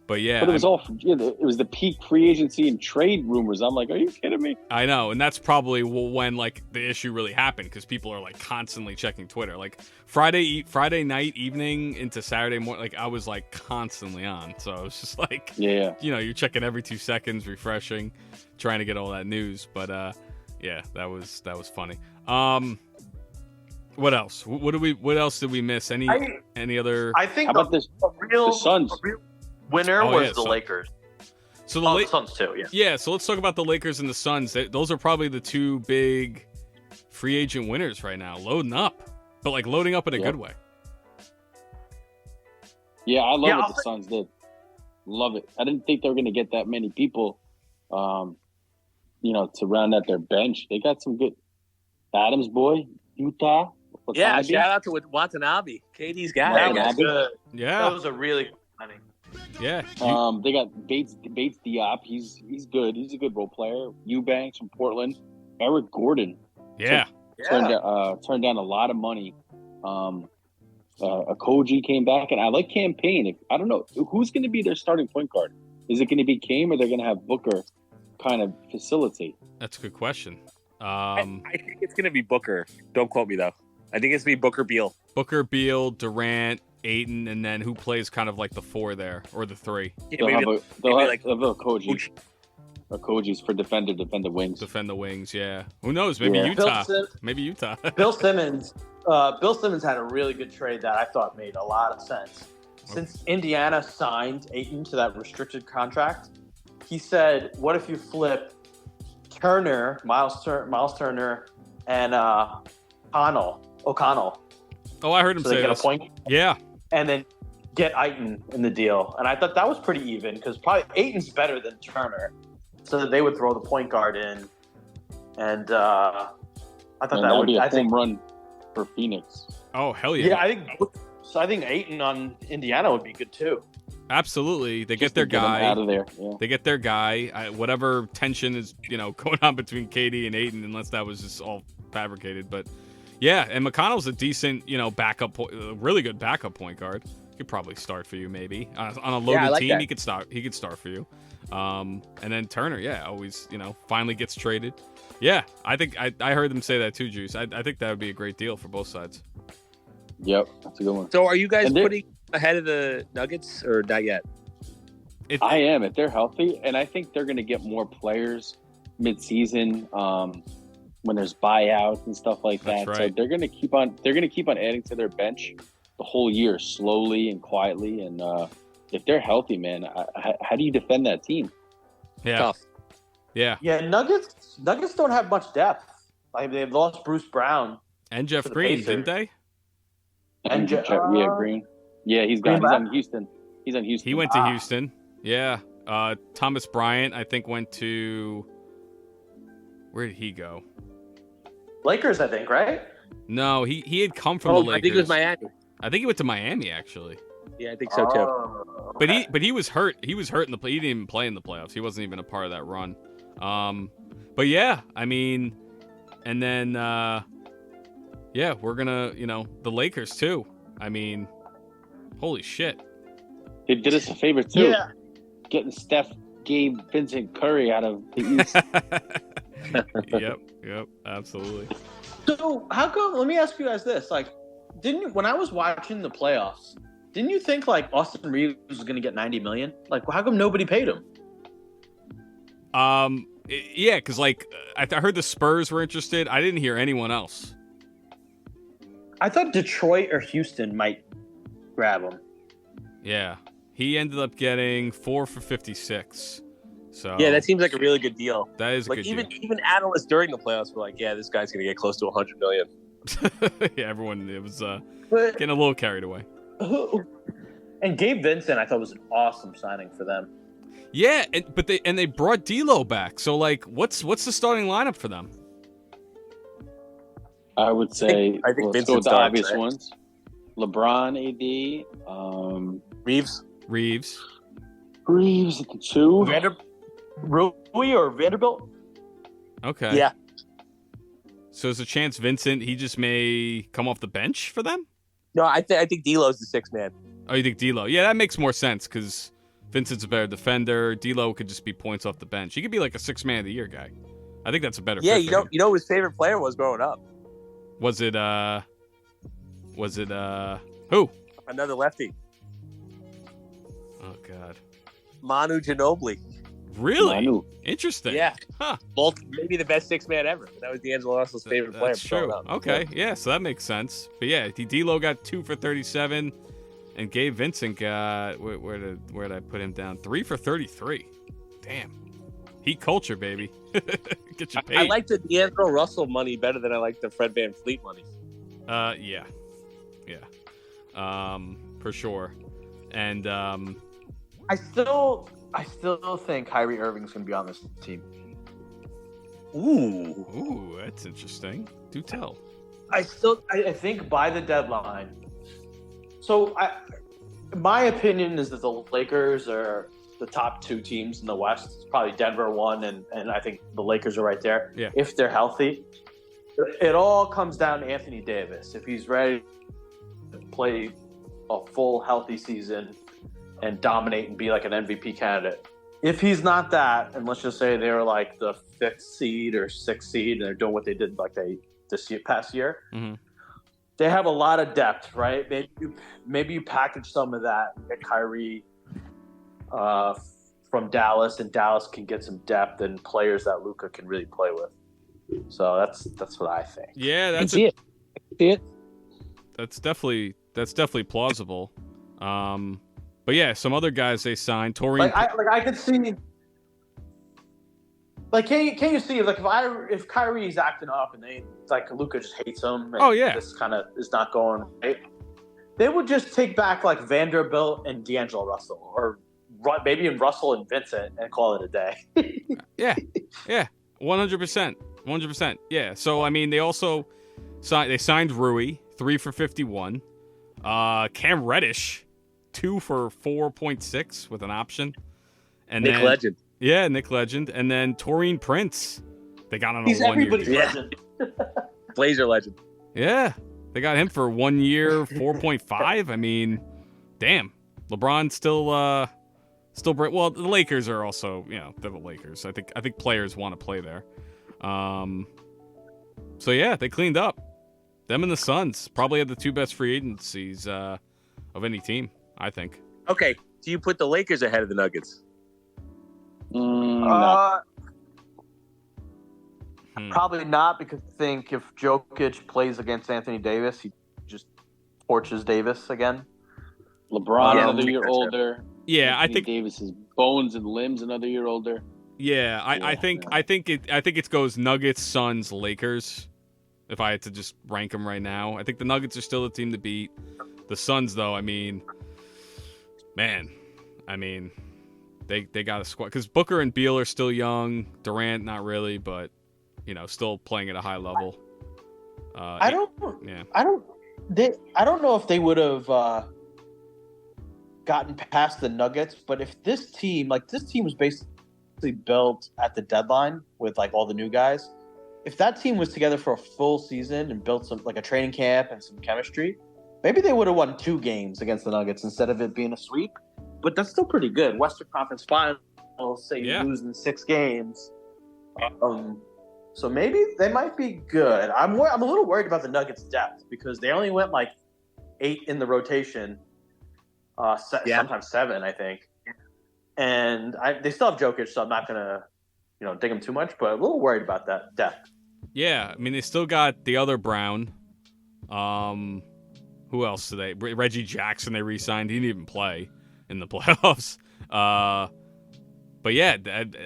But yeah, but it was it was the peak free agency and trade rumors. I'm like, are you kidding me? I know, and that's probably when like the issue really happened because people are like constantly checking Twitter. Like Friday night, evening into Saturday morning, like I was like constantly on. So it was just like, you're checking every 2 seconds, refreshing, trying to get all that news. But yeah, that was funny. What else? What else did we miss? Any other? I think how about the Suns? Winner was the Lakers. So the Suns too, yeah. Yeah, so let's talk about the Lakers and the Suns. Those are probably the two big free agent winners right now, loading up, but like loading up in a good way. Yeah, I love what the Suns did. Love it. I didn't think they were going to get that many people, to round out their bench. They got some good. Adams boy, Utah. Yeah, shout out to Watanabe, KD's guy. That was good. Yeah, that was a really good signing. Yeah. They got Bates Diop. He's good. He's a good role player. Eubanks from Portland. Eric Gordon. Yeah. Turned down a lot of money. Koji came back, and I like Cam Payne. I don't know who's going to be their starting point guard. Is it going to be Cam, or they're going to have Booker kind of facilitate? That's a good question. I think it's going to be Booker. Don't quote me though. I think it's going to be Booker Beal. Booker Beal, Durant, Ayton, and then who plays kind of like the 4 there or the 3? Yeah, they'll have Koji. Koji's for defend the wings. Defend the wings, yeah. Who knows? Maybe Utah. Maybe Utah. Bill Simmons had a really good trade that I thought made a lot of sense. Since Indiana signed Ayton to that restricted contract, he said, "What if you flip Turner, Miles Turner, and O'Connell?" Oh, I heard him say they get this. a point. Yeah. And then get Ayton in the deal. And I thought that was pretty even because probably Ayton's better than Turner. So they would throw the point guard in. And I thought that would be a home run for Phoenix. Oh, hell yeah. Yeah, I think Ayton on Indiana would be good too. Absolutely. They get their guy out of there. Yeah. They get their guy. Whatever tension is, going on between KD and Ayton, unless that was just all fabricated. But yeah, and McConnell's a decent, backup, really good backup point guard. He could probably start for you, maybe on a loaded team. That. He could start for you. And then Turner, always, finally gets traded. Yeah, I think I heard them say that too, Juice. I think that would be a great deal for both sides. Yep, that's a good one. So, are you guys putting ahead of the Nuggets or not yet? I am if they're healthy, and I think they're going to get more players mid-season. When there's buyouts and stuff like that. Right. So they're going to keep on adding to their bench the whole year, slowly and quietly. And if they're healthy, man, how do you defend that team? Yeah. Tough. Yeah. Yeah, Nuggets don't have much depth. Like they've lost Bruce Brown and Jeff Green, didn't they? And Green. Yeah, he's gone. He's on Houston. He went to Houston. Yeah. Thomas Bryant, I think, went to. Where did he go? Lakers, I think, right? No, he had come from the Lakers. I think it was Miami. I think he went to Miami, actually. Yeah, I think so too. Okay. But he was hurt. He was hurt in the play. He didn't even play in the playoffs. He wasn't even a part of that run. But yeah, I mean, and then we're gonna, the Lakers too. I mean, holy shit. They did us a favor too. Yeah. Getting Steph, Gabe, Vincent, Curry out of the East. Yep, absolutely. So how come? Let me ask you guys this: when I was watching the playoffs, didn't you think Austin Reeves was going to get $90 million? How come nobody paid him? Yeah, because I heard the Spurs were interested. I didn't hear anyone else. I thought Detroit or Houston might grab him. Yeah, he ended up getting 4 for $56. So yeah, that seems like a really good deal. That is a good deal. Even analysts during the playoffs were like, "Yeah, this guy's gonna get close to $100 million." Yeah, everyone was getting a little carried away. And Gabe Vincent, I thought was an awesome signing for them. Yeah, but they brought D'Lo back. So what's the starting lineup for them? I would say I think let's go with Vincent's the done, obvious right? ones. LeBron, AD, Reeves. Reeves. at the 2. Rui or Vanderbilt? Okay. Yeah. So there's a chance Vincent, he just may come off the bench for them? No, I think D'Lo's the sixth man. Oh, you think D'Lo? Yeah, that makes more sense because Vincent's a better defender. D'Lo could just be points off the bench. He could be like a 6 man of the year guy. I think that's a better Yeah, fit for him. you know who his favorite player was growing up? Was it who? Another lefty. Oh God. Manu Ginobili. Really? Manu. Interesting. Yeah. Huh. Maybe the best 6 man ever. That was D'Angelo Russell's favorite player. That's true. growing up. Okay. Yeah, so that makes sense. But yeah, D'Lo got 2 for 37, and Gabe Vincent got where did I put him down? 3 for 33. Damn. Heat culture, baby. Get you paid. I like the D'Angelo Russell money better than I like the Fred VanVleet money. Yeah. For sure. And I still think Kyrie Irving's going to be on this team. ooh, that's interesting. Do tell. I think by the deadline. So my opinion is that the Lakers are the top 2 teams in the West. It's probably Denver 1, and I think the Lakers are right there. Yeah. If they're healthy, it all comes down to Anthony Davis. If he's ready to play a full healthy season and dominate and be like an MVP candidate. If he's not that, and let's just say they're like the 5th seed or 6th seed, and they're doing what they did like past year, Mm-hmm. they have a lot of depth, right? Maybe you package some of that, get Kyrie from Dallas, and Dallas can get some depth and players that Luka can really play with. So that's what I think. Yeah, I can see it. that's definitely plausible. But yeah, some other guys they signed. Taurine. I could see. Like, can you see if Kyrie's acting up and Luka just hates him? And Oh, yeah. This kind of is not going right. They would just take back like Vanderbilt and D'Angelo Russell, or maybe in Russell and Vincent, and call it a day. Yeah, 100%. Yeah. So I mean, they also signed Rui, 3 for 51. Cam Reddish, 2 for 4.6 with an option. And Nick Legend. Yeah, Nick Legend. And then Taurine Prince. They got on a He's 1 year. everybody's legend. Blazer legend. Yeah. They got him for 1 year, 4.5. I mean, damn. LeBron's still well, the Lakers are also, they're the Lakers. I think players want to play there. So yeah, they cleaned up. Them and the Suns probably had the 2 best free agencies of any team, I think. Okay, do you put the Lakers ahead of the Nuggets? No. Probably not, because I think if Jokic plays against Anthony Davis, he just torches Davis again. LeBron Yeah, another year older. Yeah, Anthony Davis's bones and limbs another year older. Yeah, I think it goes Nuggets, Suns, Lakers. If I had to just rank them right now, I think the Nuggets are still the team to beat. The Suns, though, they got a squad because Booker and Beal are still young. Durant, not really, but still playing at a high level. I don't know if they would have gotten past the Nuggets, but if this team was basically built at the deadline with like all the new guys, if that team was together for a full season and built some like a training camp and some chemistry, maybe they would have won 2 games against the Nuggets instead of it being a sweep. But that's still pretty good. Western Conference Finals, say you lose in 6 games. So maybe they might be good. I'm a little worried about the Nuggets' depth because they only went like 8 in the rotation, sometimes 7, I think. And they still have Jokic, so I'm not gonna, dig them too much. But I'm a little worried about that depth. Yeah, they still got the other Brown. Who else do they? Reggie Jackson they re-signed. He didn't even play in the playoffs. But yeah,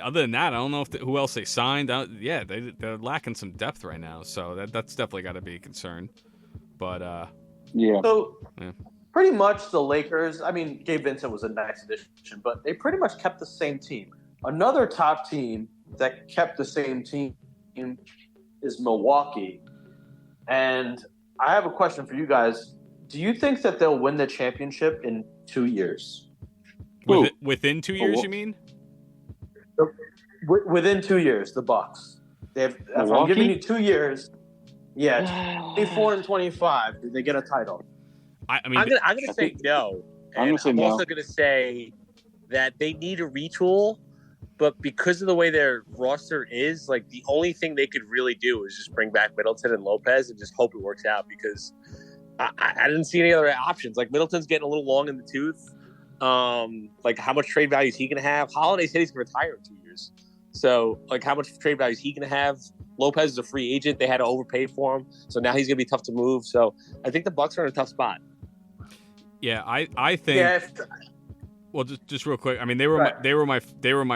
other than that, I don't know who else they signed. They're lacking some depth right now, so that's definitely got to be a concern. But So pretty much the Lakers. Gabe Vincent was a nice addition, but they pretty much kept the same team. Another top team that kept the same team is Milwaukee, And I have a question for you guys. Do you think that they'll win the championship in 2 years? Within 2 years, you mean? Within 2 years, the Bucks. If I'm giving you 2 years, 24 and 25, did they get a title? I'm gonna say no. I'm also gonna say that they need a retool, but because of the way their roster is, like the only thing they could really do is just bring back Middleton and Lopez and just hope it works out, because I didn't see any other options. Like Middleton's getting a little long in the tooth. Like how much trade value is he gonna have? Holiday said he's gonna retire in 2 years. So like how much trade value is he gonna have? Lopez is a free agent. They had to overpay for him. So now he's gonna be tough to move. So I think the Bucks are in a tough spot. Yeah, I think well, just real quick. I mean, they were my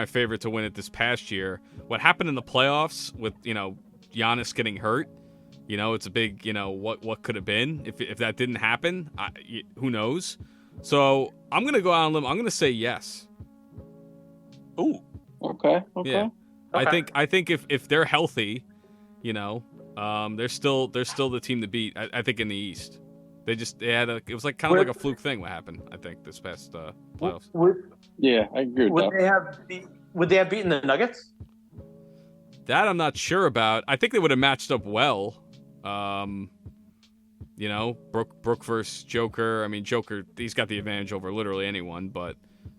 favorite to win it this past year. What happened in the playoffs with, Giannis getting hurt, it's a big, what could have been if that didn't happen. Who knows? So I'm gonna go out on a limb. I'm gonna say yes. Ooh. Okay. Yeah. Okay. I think if they're healthy, they're still the team to beat. I think in the East. It was like kind of like a fluke thing what happened, I think, this past playoffs. I agree with that. Would they have beaten the Nuggets? That I'm not sure about. I think they would have matched up well. Brook versus Joker. I mean, Joker, he's got the advantage over literally anyone, but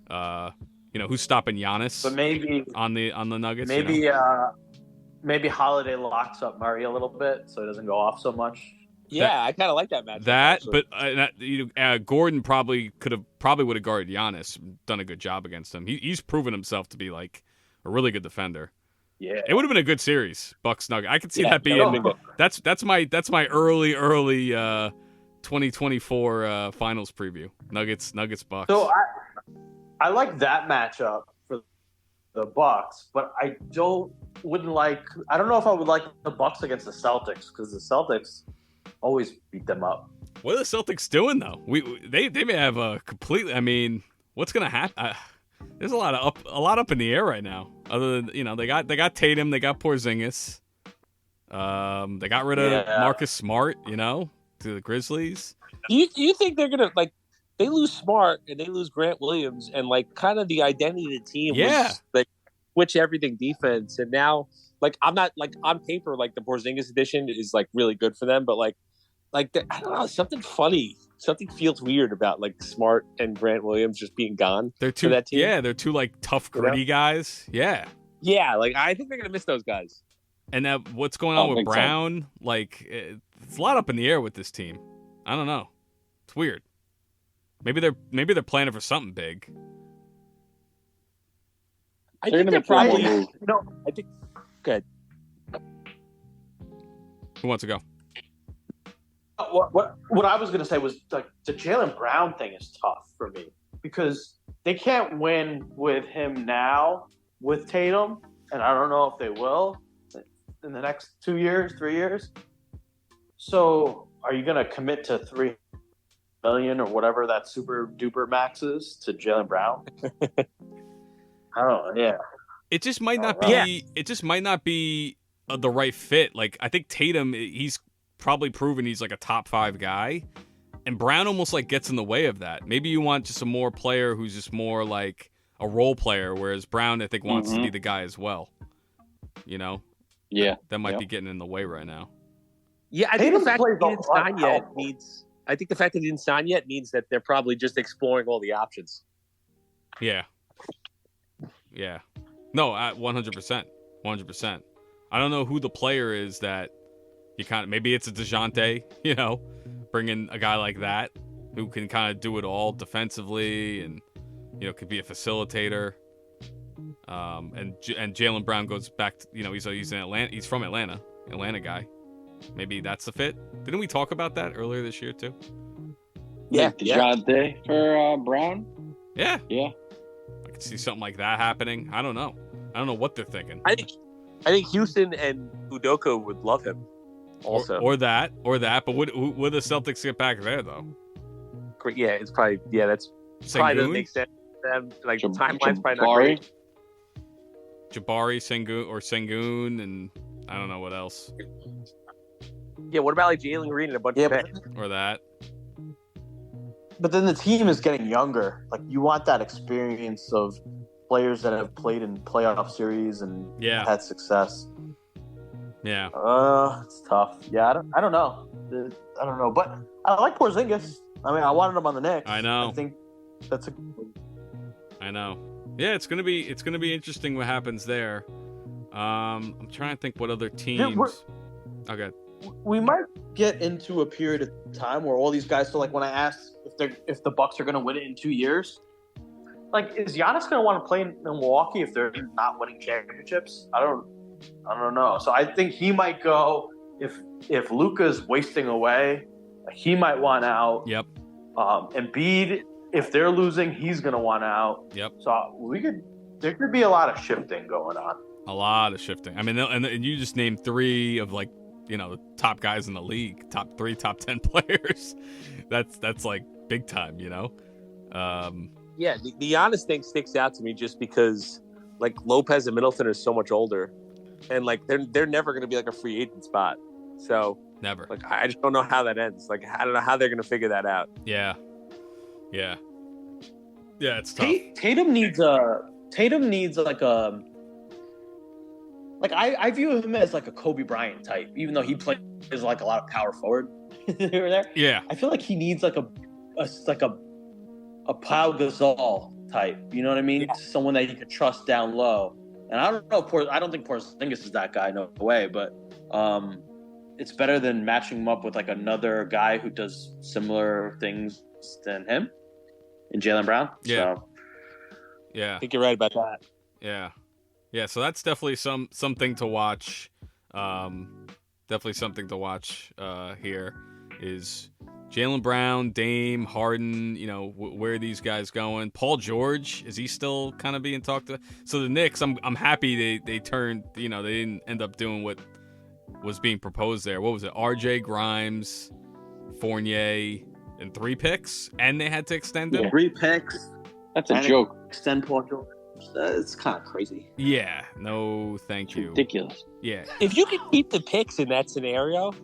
who's stopping Giannis? But maybe on the Nuggets. Maybe Holiday locks up Murray a little bit so he doesn't go off so much. Yeah, I kind of like that match. But Gordon probably would have guarded Giannis, done a good job against him. He's proven himself to be like a really good defender. Yeah, it would have been a good series, Bucks Nuggets. I could see that being. That's my early 2024 finals preview. Nuggets Bucks. So I like that matchup for the Bucks, but I don't know if I would like the Bucks against the Celtics, because the Celtics always beat them up. What are the Celtics doing though? They may have a completely. I mean, what's gonna happen? There's a lot up in the air right now. Other than they got Tatum, they got Porzingis. They got rid of Marcus Smart. To the Grizzlies. Do you think they're gonna they lose Smart and they lose Grant Williams, and kind of the identity of the team was switch everything defense, and now I'm not on paper the Porzingis addition is really good for them, but I don't know, something feels weird about Smart and Grant Williams just being gone. They're two that team. Yeah, they're two tough, gritty guys. Yeah. Yeah, I think they're gonna miss those guys. And now what's going on with Brown? So. It's a lot up in the air with this team. I don't know. It's weird. Maybe they're planning for something big. I think they're probably. I think. Good. Who wants to go? What I was going to say was the Jaylen Brown thing is tough for me, because they can't win with him now with Tatum, and I don't know if they will in the next 2 years, 3 years. So are you going to commit to $3 million or whatever that super duper max is to Jaylen Brown? I don't know. Yeah. It just might not be. Yeah. It just might not be the right fit. I think Tatum, he's probably proven he's a top 5 guy, and Brown almost gets in the way of that. Maybe you want just a more player who's just more a role player, whereas Brown, I think, wants to be the guy as well. Yeah, that might be getting in the way right now. Yeah, I think the fact that he didn't sign yet means. I think the fact that he didn't sign yet means that they're probably just exploring all the options. Yeah. Yeah. No, 100%. 100%. I don't know who the player is that you maybe it's a DeJounte, bringing a guy like that who can kind of do it all defensively and, could be a facilitator. And Jaylen Brown goes back to, he's in Atlanta. He's from Atlanta guy. Maybe that's the fit. Didn't we talk about that earlier this year too? Yeah. DeJounte for Brown? Yeah. Yeah. I could see something like that happening. I don't know. I don't know what they're thinking. I think Houston and Udoka would love him. Also, or that. But would the Celtics get back there though? Great. Yeah, it's probably that's Sengun? probably doesn't make sense. Them timeline's probably not great. Jabari, Sengun, and I don't know what else. Yeah, what about like Jalen Green and a bunch of picks? Or that. But then the team is getting younger. Like, you want that experience of players that have played in playoff series and had success. Yeah. It's tough. Yeah, I don't know. I don't know. But I like Porzingis. I mean, I wanted him on the Knicks. I know. I think that's I know. Yeah, it's gonna be interesting what happens there. I'm trying to think what other teams. Okay. We might get into a period of time where all these guys. So, like, when I asked if the Bucks are going to win it in 2 years, like, is Giannis going to want to play in Milwaukee if they're not winning championships? I don't know. So I think he might go if Luka's wasting away. He might want out. Yep. Embiid, if they're losing, he's going to want out. Yep. So there could be a lot of shifting going on. A lot of shifting. I mean, and you just named 3 of, like, you know, the top guys in the league, top 10 players. That's like big time, you know? Yeah, the Giannis thing sticks out to me just because, like, Lopez and Middleton are so much older, and, like, they're never going to be like a free agent spot. So never. Like, I just don't know how that ends. Like, I don't know how they're going to figure that out. Yeah. It's tough. Tatum needs like a. Like, I view him as like a Kobe Bryant type, even though he plays like a lot of power forward here or there. Yeah. I feel like he needs like a Pau Gasol type. You know what I mean? Yeah. Someone that he could trust down low. And I don't know. I don't think Porzingis is that guy. No way. But it's better than matching him up with like another guy who does similar things than him, in Jaylen Brown. Yeah. So. Yeah. I think you're right about that. Yeah. Yeah, so that's definitely something to watch. Definitely something to watch here is Jaylen Brown, Dame, Harden. You know, where are these guys going? Paul George, is he still kind of being talked to? So the Knicks, I'm happy they turned. You know, they didn't end up doing what was being proposed there. What was it? RJ, Grimes, Fournier, and 3 picks, and they had to extend them. 3 picks. That's a joke. Extend Paul George. It's kind of crazy. Yeah, no, thank you. Ridiculous. Yeah. If you could keep the picks in that scenario,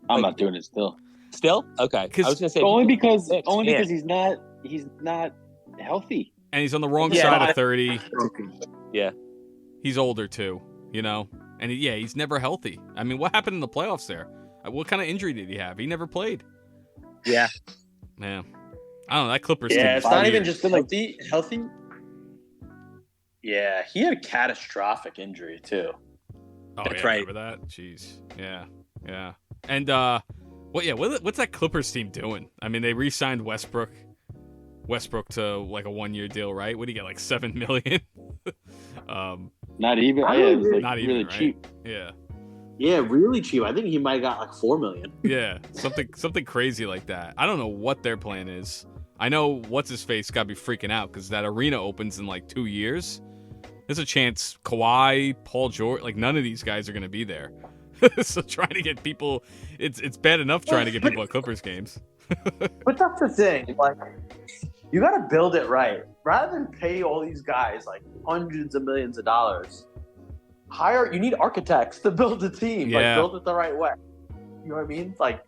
I'm not doing it still. Still? Okay. I was gonna say only because picks, he's not healthy. And he's on the wrong side of 30. Yeah. He's older too, you know. And he's never healthy. I mean, what happened in the playoffs there? What kind of injury did he have? He never played. Yeah. Man. I don't know, that Clippers team. Yeah, it's not even just healthy. Yeah, he had a catastrophic injury too. Oh, That's yeah, right. Remember that? Jeez. Yeah. And what's that Clippers team doing? I mean, they re-signed Westbrook to like a 1-year deal, right? What do you get, like $7 million? Not even. Not even, really right? cheap. Yeah. Yeah, really cheap. I think he might have got like $4 million. Yeah, something crazy like that. I don't know what their plan is. I know what's his face got to be freaking out because that arena opens in like 2 years. There's a chance Kawhi, Paul George, like none of these guys are going to be there. So trying to get people, it's bad enough trying to get people at Clippers games. But that's the thing, like, you got to build it right. Rather than pay all these guys like hundreds of millions of dollars, you need architects to build the team. Yeah. Like, build it the right way. You know what I mean? Like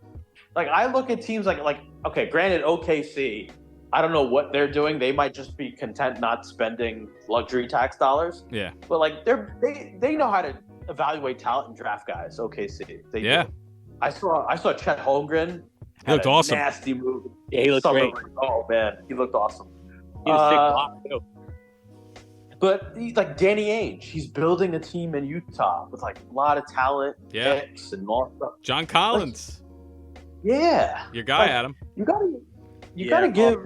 I look at teams like okay, granted, OKC, I don't know what they're doing. They might just be content not spending luxury tax dollars. Yeah. But like they know how to evaluate talent and draft guys. OKC. They do. I saw Chet Holmgren. He looked awesome. Nasty move. Yeah, he looked great. Oh man, he looked awesome. He was sick block too. But like Danny Ainge, he's building a team in Utah with like a lot of talent, picks and all stuff. John Collins. Yeah. Your guy, Adam. You gotta give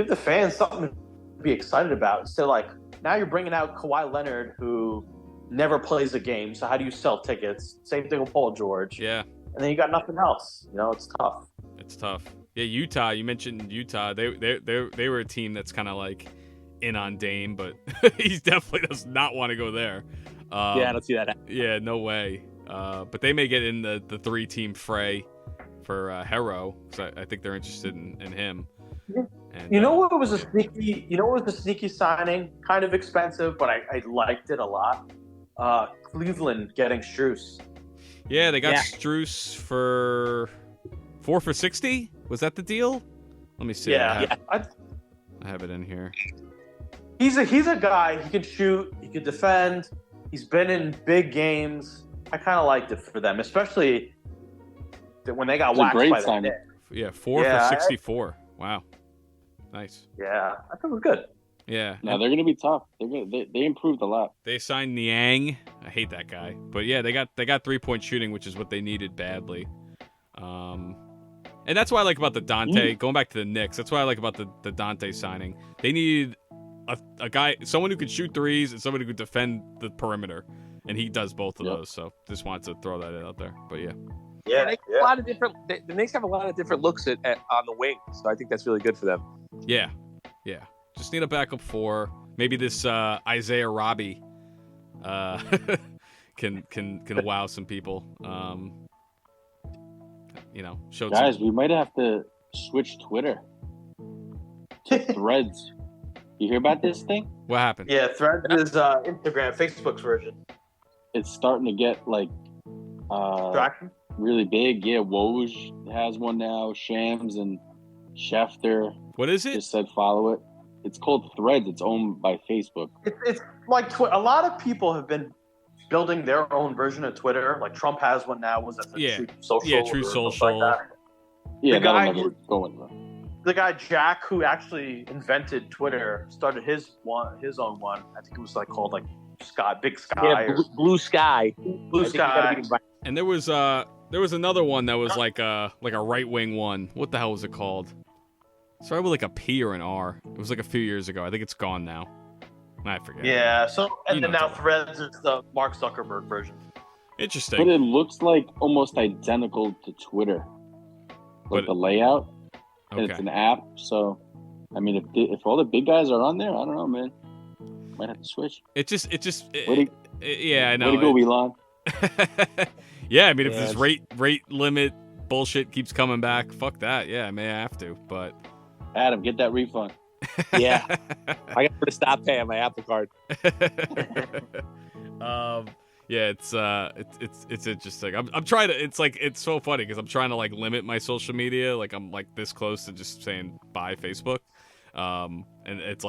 the fans something to be excited about. Instead of like, now you're bringing out Kawhi Leonard, who never plays a game. So how do you sell tickets? Same thing with Paul George. Yeah. And then you got nothing else. You know, it's tough. It's tough. Yeah, Utah. You mentioned Utah. They were a team that's kind of like in on Dame, but he definitely does not want to go there. Yeah, I don't see that happening. Yeah, no way. But they may get in the 3-team fray for Herro, so I think they're interested in him. And, you know what was a sneaky signing? Kind of expensive, but I liked it a lot. Cleveland getting Strus. Yeah, they got Strus for 4 for $60. Was that the deal? Let me see. Yeah, I have it in here. He's a guy. He can shoot. He can defend. He's been in big games. I kind of liked it for them, especially when they got waxed by the Knicks. Yeah, 4 for 64. Wow, nice. Yeah, I thought it was good. Yeah, no, they're gonna be tough. They improved a lot. They signed Niang. I hate that guy, but yeah, they got 3-point shooting, which is what they needed badly. And that's what I like about the Dante. Going back to the Knicks, that's what I like about the Dante signing. They needed a guy, someone who could shoot threes and someone who could defend the perimeter, and he does both of those. So just wanted to throw that out there. But yeah. A lot of different. The Knicks have a lot of different looks at on the wing, so I think that's really good for them. Yeah. Just need a backup 4. Maybe this Isaiah Robbie can wow some people. Show guys. We might have to switch Twitter to Threads. You hear about this thing? What happened? Yeah, Threads is Instagram, Facebook's version. It's starting to get like Traction? Really big. Yeah, Woj has one now. Shams and Schefter. What is it? Just said follow it. It's called Threads. It's owned by Facebook. It's like a lot of people have been building their own version of Twitter. Like Trump has one now. Was that Truth Social? Yeah, Truth Social. Like that. Yeah, the guy Jack, who actually invented Twitter, started his own one. I think it was called Big Sky. Yeah, Blue Sky. Blue Sky. And there was another one that was like a right wing one. What the hell was it called? Started with a P or an R. It was a few years ago. I think it's gone now. I forget. Yeah. So then now Threads is the Mark Zuckerberg version. Interesting. But it looks almost identical to Twitter. The layout. And it's an app. So, I mean, if all the big guys are on there, I don't know, man. Might have to switch. Yeah, I know. Way to go, Elon. Yeah, I mean, if this rate limit bullshit keeps coming back, fuck that. Yeah, I may have to, but Adam, get that refund. Yeah, I got to stop paying my Apple Card. Yeah, it's interesting. I'm trying to. It's so funny because I'm trying to limit my social media. I'm this close to just saying bye Facebook, and it's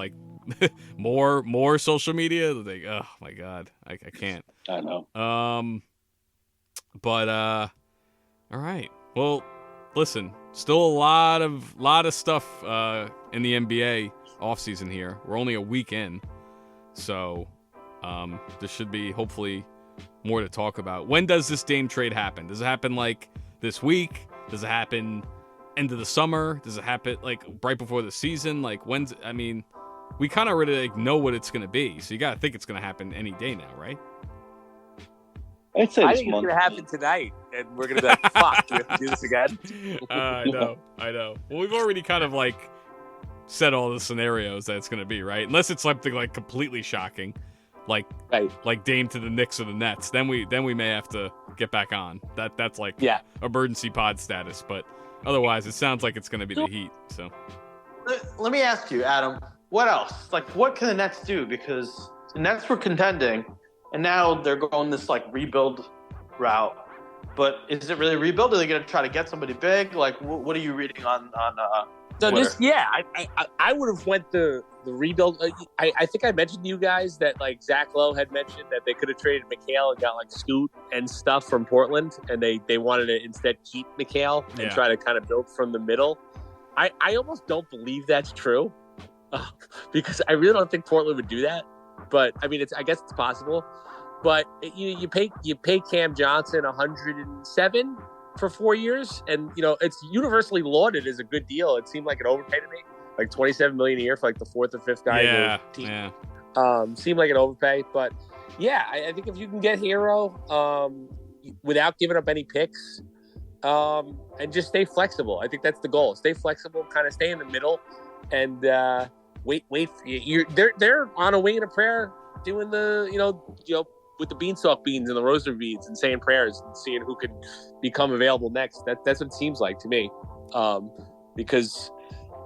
more social media. Oh my god, I can't. I know. But all right. Well, listen, still a lot of stuff in the NBA offseason here. We're only a week in, so there should be hopefully more to talk about. When does this Dame trade happen? Does it happen this week? Does it happen end of the summer? Does it happen right before the season? When's? I mean, we kind of already know what it's going to be, so you got to think it's going to happen any day now, right? I think it's going to happen tonight, and we're going to be like, fuck, do we have to do this again? I know. Well, we've already kind of said all the scenarios that it's going to be, right? Unless it's something completely shocking, like Dame to the Knicks or the Nets, then we may have to get back on. That's emergency pod status, but otherwise, it sounds like it's going to be the Heat. So, let me ask you, Adam, what else? What can the Nets do? Because the Nets were contending. And now they're going this rebuild route, but is it really rebuild? Are they going to try to get somebody big? What are you reading on So Twitter? I would have went the rebuild. I think I mentioned to you guys that Zach Lowe had mentioned that they could have traded McHale and got Scoot and stuff from Portland, and they wanted to instead keep McHale and try to kind of build from the middle. I almost don't believe that's true because I really don't think Portland would do that. But I mean, I guess it's possible. But you pay Cam Johnson $107 for 4 years, and it's universally lauded as a good deal. It seemed like an overpay to me, $27 million a year for the fourth or fifth guy. Yeah, team. yeah. Seemed like an overpay, but yeah, I think if you can get Hero without giving up any picks, and just stay flexible, I think that's the goal. Stay flexible, kind of stay in the middle, and wait. They're on a wing and a prayer, doing the with the beanstalk beans and the rosary beads and saying prayers and seeing who could become available next. That's what it seems like to me, because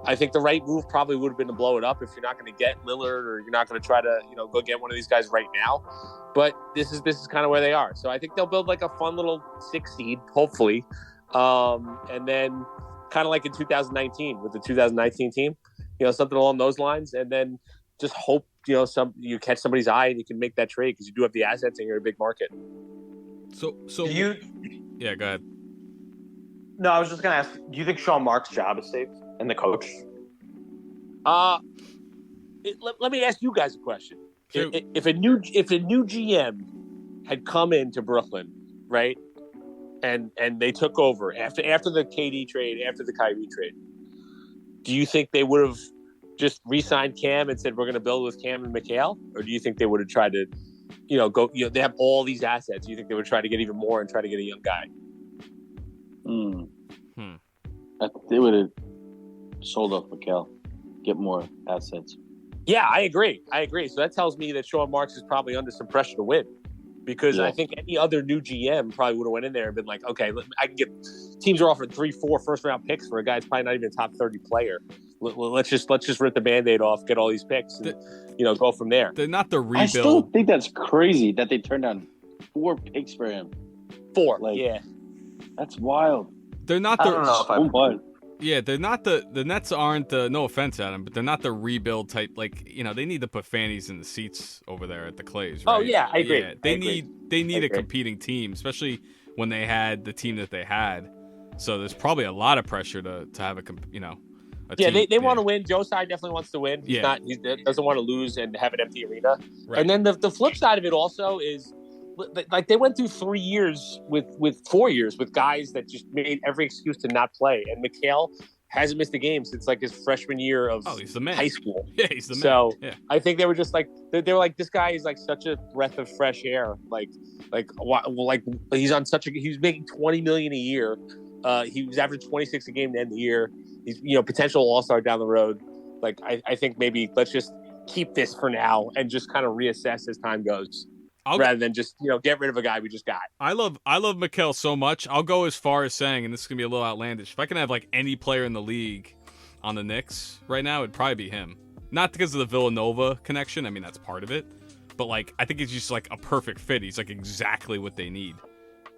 I think the right move probably would have been to blow it up if you're not going to get Lillard or you're not going to try to, go get one of these guys right now. But this is kind of where they are. So I think they'll build like a fun little 6 seed, hopefully. And then kind of like in 2019 with the 2019 team, something along those lines. And then just hope, you catch somebody's eye and you can make that trade because you do have the assets and you're a big market. So yeah, go ahead. No, I was just going to ask, do you think Sean Marks' job is safe and the coach? Let me ask you guys a question. Sure. If a new GM had come into Brooklyn, right, and they took over after the KD trade, after the Kyrie trade, do you think they would have just re-signed Cam and said we're going to build with Cam and Mikal, or do you think they would have tried to, go? They have all these assets. Do you think they would try to get even more and try to get a young guy? They would have sold off Mikal, get more assets. Yeah, I agree. So that tells me that Sean Marks is probably under some pressure to win, because I think any other new GM probably would have went in there and been like, okay, I can get teams are offering 3-4 first round picks for a guy that's probably not even a top 30 player. Let's just rip the Band-Aid off, get all these picks, and go from there. They're not the rebuild. I still think that's crazy that they turned down 4 picks for him. 4, that's wild. They're not I don't know if I would. Yeah, they're not the Nets aren't no offense, Adam, but they're not the rebuild type. Like, they need to put fannies in the seats over there at the Clays, right? Oh yeah, I agree. Yeah, they need a competing team, especially when they had the team that they had. So there's probably a lot of pressure to have a team. They want to win. Joe Tsai definitely wants to win. He doesn't want to lose and have an empty arena. Right. And then the flip side of it also is, like, they went through 3 years with 4 years with guys that just made every excuse to not play. And Mikal hasn't missed a game since like his freshman year of he's the man. High school. Yeah, he's the man. So yeah. I think they were just like, they were like, this guy is like such a breath of fresh air. Like he's making $20 million a year. He was averaging 26 a game to end the year. He's potential all-star down the road. Like I think maybe let's just keep this for now and just kind of reassess as time goes. Rather than just get rid of a guy we just got. I love Mikal so much. I'll go as far as saying, and this is gonna be a little outlandish, if I can have like any player in the league on the Knicks right now, it'd probably be him. Not because of the Villanova connection. I mean, that's part of it, but like I think he's just like a perfect fit. He's like exactly what they need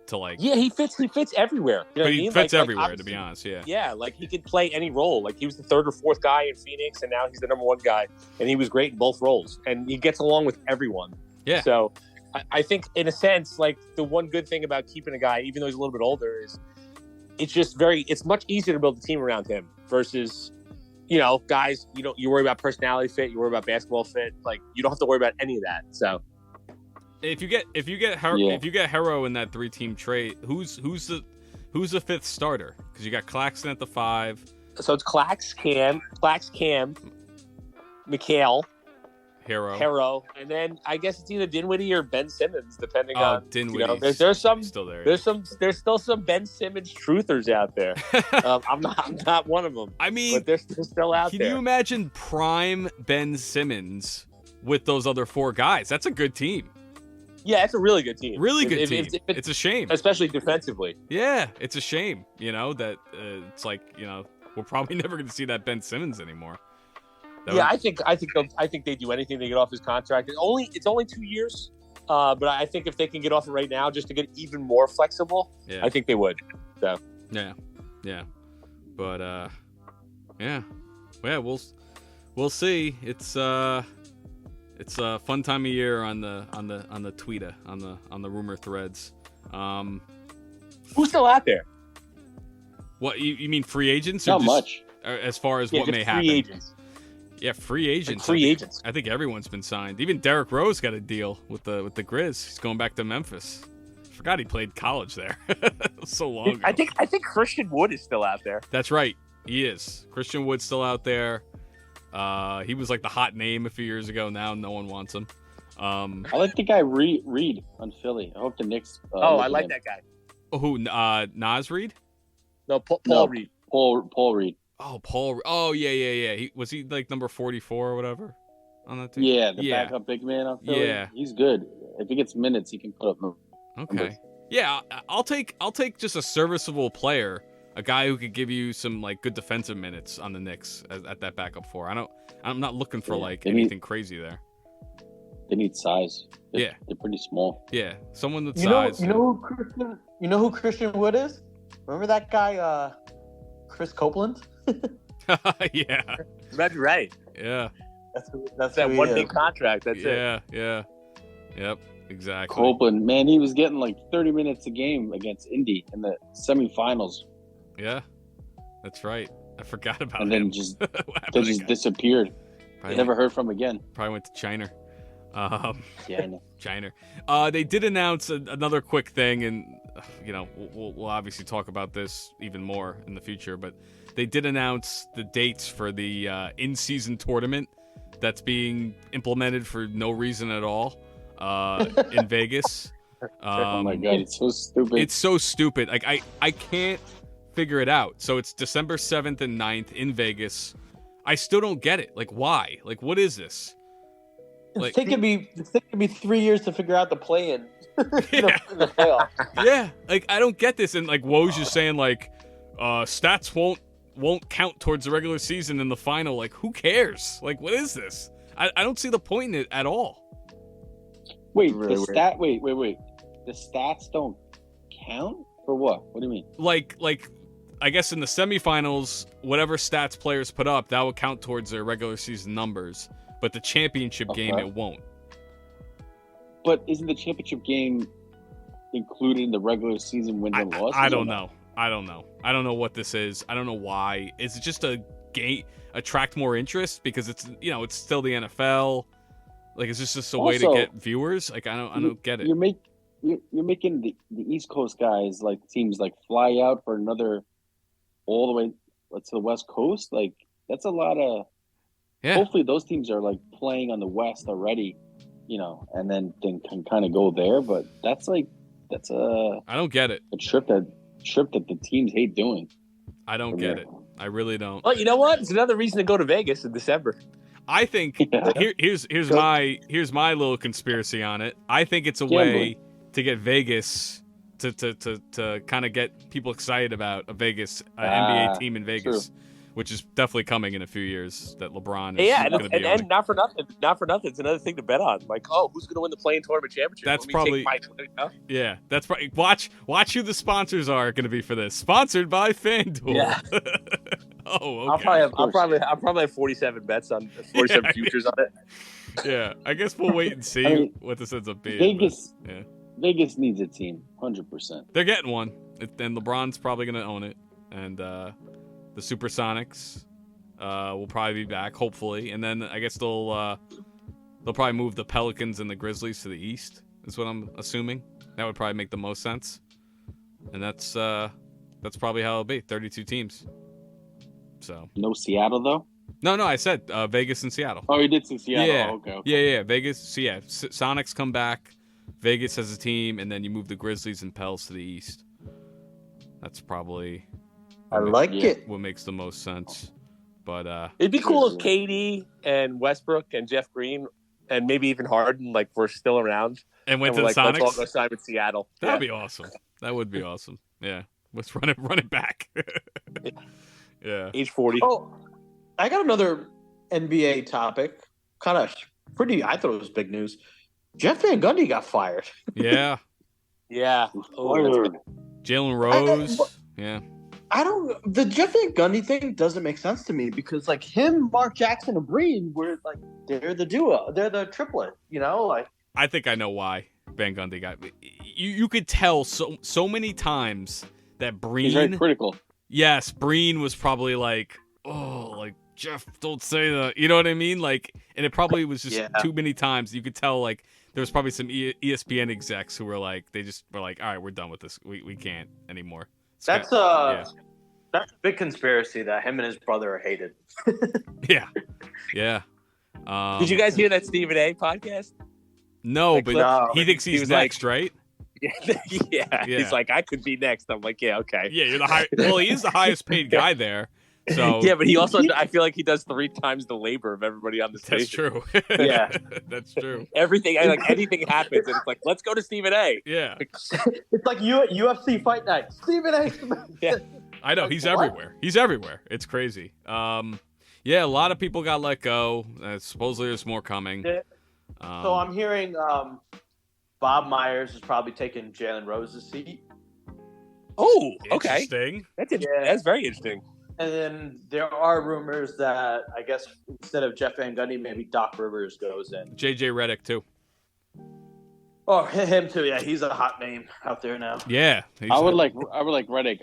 to like. Yeah, he fits everywhere. But he fits everywhere, to be honest. Yeah. Yeah, like he could play any role. Like he was the 3rd or 4th guy in Phoenix, and now he's the number 1 guy, and he was great in both roles, and he gets along with everyone. Yeah. So. I think, in a sense, like the one good thing about keeping a guy, even though he's a little bit older, is it's much easier to build a team around him versus, guys, you worry about personality fit, you worry about basketball fit, like you don't have to worry about any of that. So if you get Hero in that 3-team trade, who's the 5th starter? Because you got Claxton at the 5. So it's Clax Cam, Mikal. Hero, and then I guess it's either Dinwiddie or Ben Simmons, depending on Dinwiddie. There's some still there. There's still some Ben Simmons truthers out there. I'm not one of them. I mean, but they're still out there. Can you imagine prime Ben Simmons with those other 4 guys? That's a good team. Yeah, it's a really good team. Really good team. It's a shame, especially defensively. Yeah, it's a shame. That it's like we're probably never going to see that Ben Simmons anymore. I think they do anything to get off his contract. It's only 2 years, but I think if they can get off it right now, just to get even more flexible, I think they would. So yeah, but we'll see. It's a fun time of year on the Twitter, on the rumor threads. Who's still out there? What you mean free agents? Not much. As far as what may happen. Free agents. Yeah, free agents. Agents. I think everyone's been signed. Even Derrick Rose got a deal with the Grizz. He's going back to Memphis. Forgot he played college there. So long ago. I think Christian Wood is still out there. That's right. He is. Christian Wood's still out there. He was like the hot name a few years ago. Now no one wants him. I like the guy Reed on Philly. I hope the Knicks. I like that guy. Who? Nas Reed? No, Paul Reed. Paul Reed. Oh, Paul. Oh, yeah. Was he like number 44 or whatever on that team? Yeah, the backup big man on Philly. Yeah, he's good. If he gets minutes, he can put up numbers. Okay. Yeah, I'll take just a serviceable player a guy who could give you some like good defensive minutes on the Knicks at that backup four. I'm not looking for like anything crazy there. They need size. They're pretty small. Yeah, someone with size. You know who Christian Wood is? Remember that guy, Chris Copeland? Yeah, That's right. Yeah, that's that one big contract. That's it. Yeah. Yep. Exactly. Copeland, man, he was getting like 30 minutes a game against Indy in the semifinals. Yeah, that's right. I forgot about and him. And then just disappeared. Never heard from again. Probably went to China. Yeah, I know. China. They did announce another quick thing, and we'll obviously talk about this even more in the future. But they did announce the dates for the in-season tournament that's being implemented for no reason at all in Vegas. Oh my god, it's so stupid. It's so stupid. Like I can't figure it out. So it's December 7th and 9th in Vegas. I still don't get it. Like why? Like what is this? It's taken me 3 years to figure out the play-in. Yeah. The playoff. Yeah, like I don't get this. And like Woj is saying like stats won't count towards the regular season in the final. Like who cares? Like what is this? I don't see the point in it at all. Wait, wait. The stats don't count for what? What do you mean? Like I guess in the semifinals, whatever stats players put up, that will count towards their regular season numbers. But the championship game, it won't. But isn't the championship game included in the regular season wins and losses? I don't know. I don't know what this is. I don't know why. Is it just a game attract more interest because it's still the NFL? Like is this just a way to get viewers? Like I don't get it. You're making the East Coast guys like teams like fly out for another all the way to the West Coast. Like that's a lot of. Yeah. Hopefully those teams are like playing on the West already, and then can kind of go there. But that's a I don't get it. A trip that the teams hate doing. I don't get it. I really don't. Well, you know what? It's another reason to go to Vegas in December. I think here's my little conspiracy on it. I think it's a way to get Vegas to kind of get people excited about a Vegas NBA team in Vegas. True. Which is definitely coming in a few years. That LeBron is going to be. And not for nothing. It's another thing to bet on. Like, who's going to win the play-in tournament championship? That's probably. Yeah, that's probably. Watch who the sponsors are going to be for this. Sponsored by FanDuel. Yeah. Oh, okay. I'll probably have 47 bets on 47 futures on it. Yeah, I guess we'll wait and see what this ends up being. Vegas needs a team, 100%. They're getting one, and LeBron's probably going to own it, and. The Supersonics will probably be back, hopefully, and then I guess they'll probably move the Pelicans and the Grizzlies to the East. Is what I'm assuming. That would probably make the most sense, and that's probably how it'll be. 32 teams. So no Seattle though. No, I said Vegas and Seattle. Oh, you did say Seattle. Yeah, okay. Yeah. Vegas. So yeah, Sonics come back. Vegas as a team, and then you move the Grizzlies and Pels to the East. That's probably. I like it. What makes the most sense. But it'd be cool if KD and Westbrook and Jeff Green and maybe even Harden were still around and went to the Sonics. Let's all go sign with Seattle. That'd be awesome. That would be awesome. Yeah, let's run it back. Yeah. Age 40. Oh, I got another NBA topic. Kind of pretty. I thought it was big news. Jeff Van Gundy got fired. Yeah. Yeah. Jalen Rose. Yeah. The Jeff Van Gundy thing doesn't make sense to me because him, Mark Jackson, and Breen were they're the duo, they're the triplet, I think I know why Van Gundy got. You could tell so many times that Breen. He's very critical. Yes, Breen was probably Jeff, don't say that. You know what I mean? And it probably was just too many times. You could tell there was probably some ESPN execs who were they just were all right, we're done with this. We can't anymore. That's a big conspiracy that him and his brother are hated. Yeah. Did you guys hear that Stephen A. podcast? No, but he thinks he's next, right? Yeah. He's I could be next. I'm yeah, okay. Yeah, you're the high. Well, he is the highest paid guy there. So yeah, but he also, I feel he does 3 times the labor of everybody on the station. That's true. Yeah, that's true. Everything, anything happens, and it's let's go to Stephen A. Yeah, it's like UFC Fight Night. Stephen A. Yeah, I know, he's everywhere. He's everywhere. It's crazy. Yeah, a lot of people got let go. Supposedly there's more coming. Yeah. So I'm hearing Bob Myers is probably taking Jalen Rose's seat. Oh, okay. Interesting. That's very interesting. And then there are rumors that I guess instead of Jeff Van Gundy, maybe Doc Rivers goes in. JJ Redick too. Oh, him too. Yeah, he's a hot name out there now. Yeah, I would like Redick.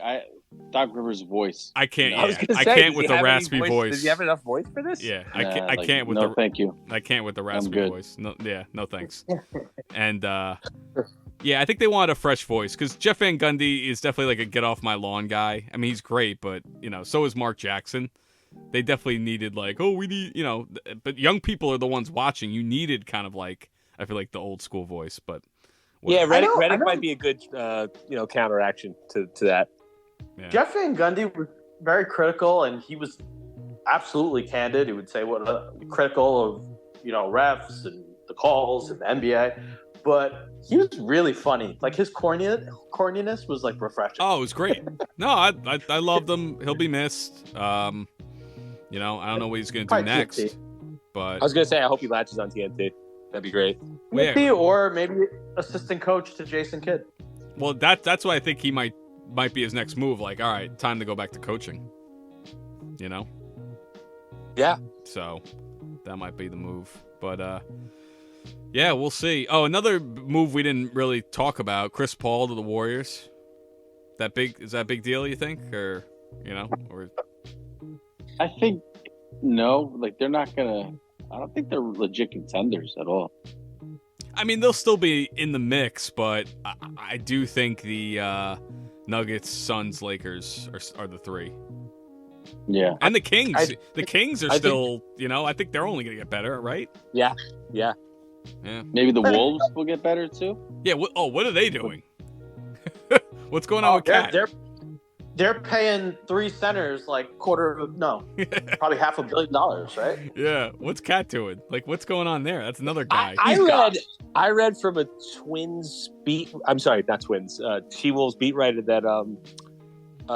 Doc Rivers' voice. I can't. I was Yeah, gonna I say, can't does with he the have any raspy voice. Does he have enough voice for this? Yeah, Nah, I can't with no, the. thank you. I can't with the raspy good. voice. No, no thanks. And yeah, I think they wanted a fresh voice because Jeff Van Gundy is definitely like a get off my lawn guy. I mean, he's great, but so is Mark Jackson. They definitely needed we need but young people are the ones watching. You needed kind of like I feel like the old school voice, but whatever. Yeah, Redick might be a good counteraction to that. Yeah. Jeff Van Gundy was very critical, and he was absolutely candid. He would say critical of refs and the calls and the NBA, but he was really funny. Like his corniness was like refreshing. Oh, it was great. No, I loved him. He'll be missed. I don't know what he's gonna do next, TNT. but I was gonna say I hope he latches on TNT. That'd be great. Maybe, or maybe assistant coach to Jason Kidd. Well, that's why I think he might be his next move. Like, all right, time to go back to coaching. Yeah. So that might be the move. But yeah, we'll see. Oh, another move we didn't really talk about: Chris Paul to the Warriors. Is that a big deal? You think, or or? I think no. Like they're not gonna. I don't think they're legit contenders at all. I mean, they'll still be in the mix, but I do think the Nuggets, Suns, Lakers are the three. Yeah. And the Kings. The Kings are still, I think they're only going to get better, right? Yeah. Maybe the Wolves will get better too. Yeah. What are they doing? What's going on with Cat? They're paying three centers like probably $500 million, right? Yeah. What's Cat doing? Like, what's going on there? That's another guy. I read from a Twins beat. I'm sorry, not Twins. T-Wolves beat writer that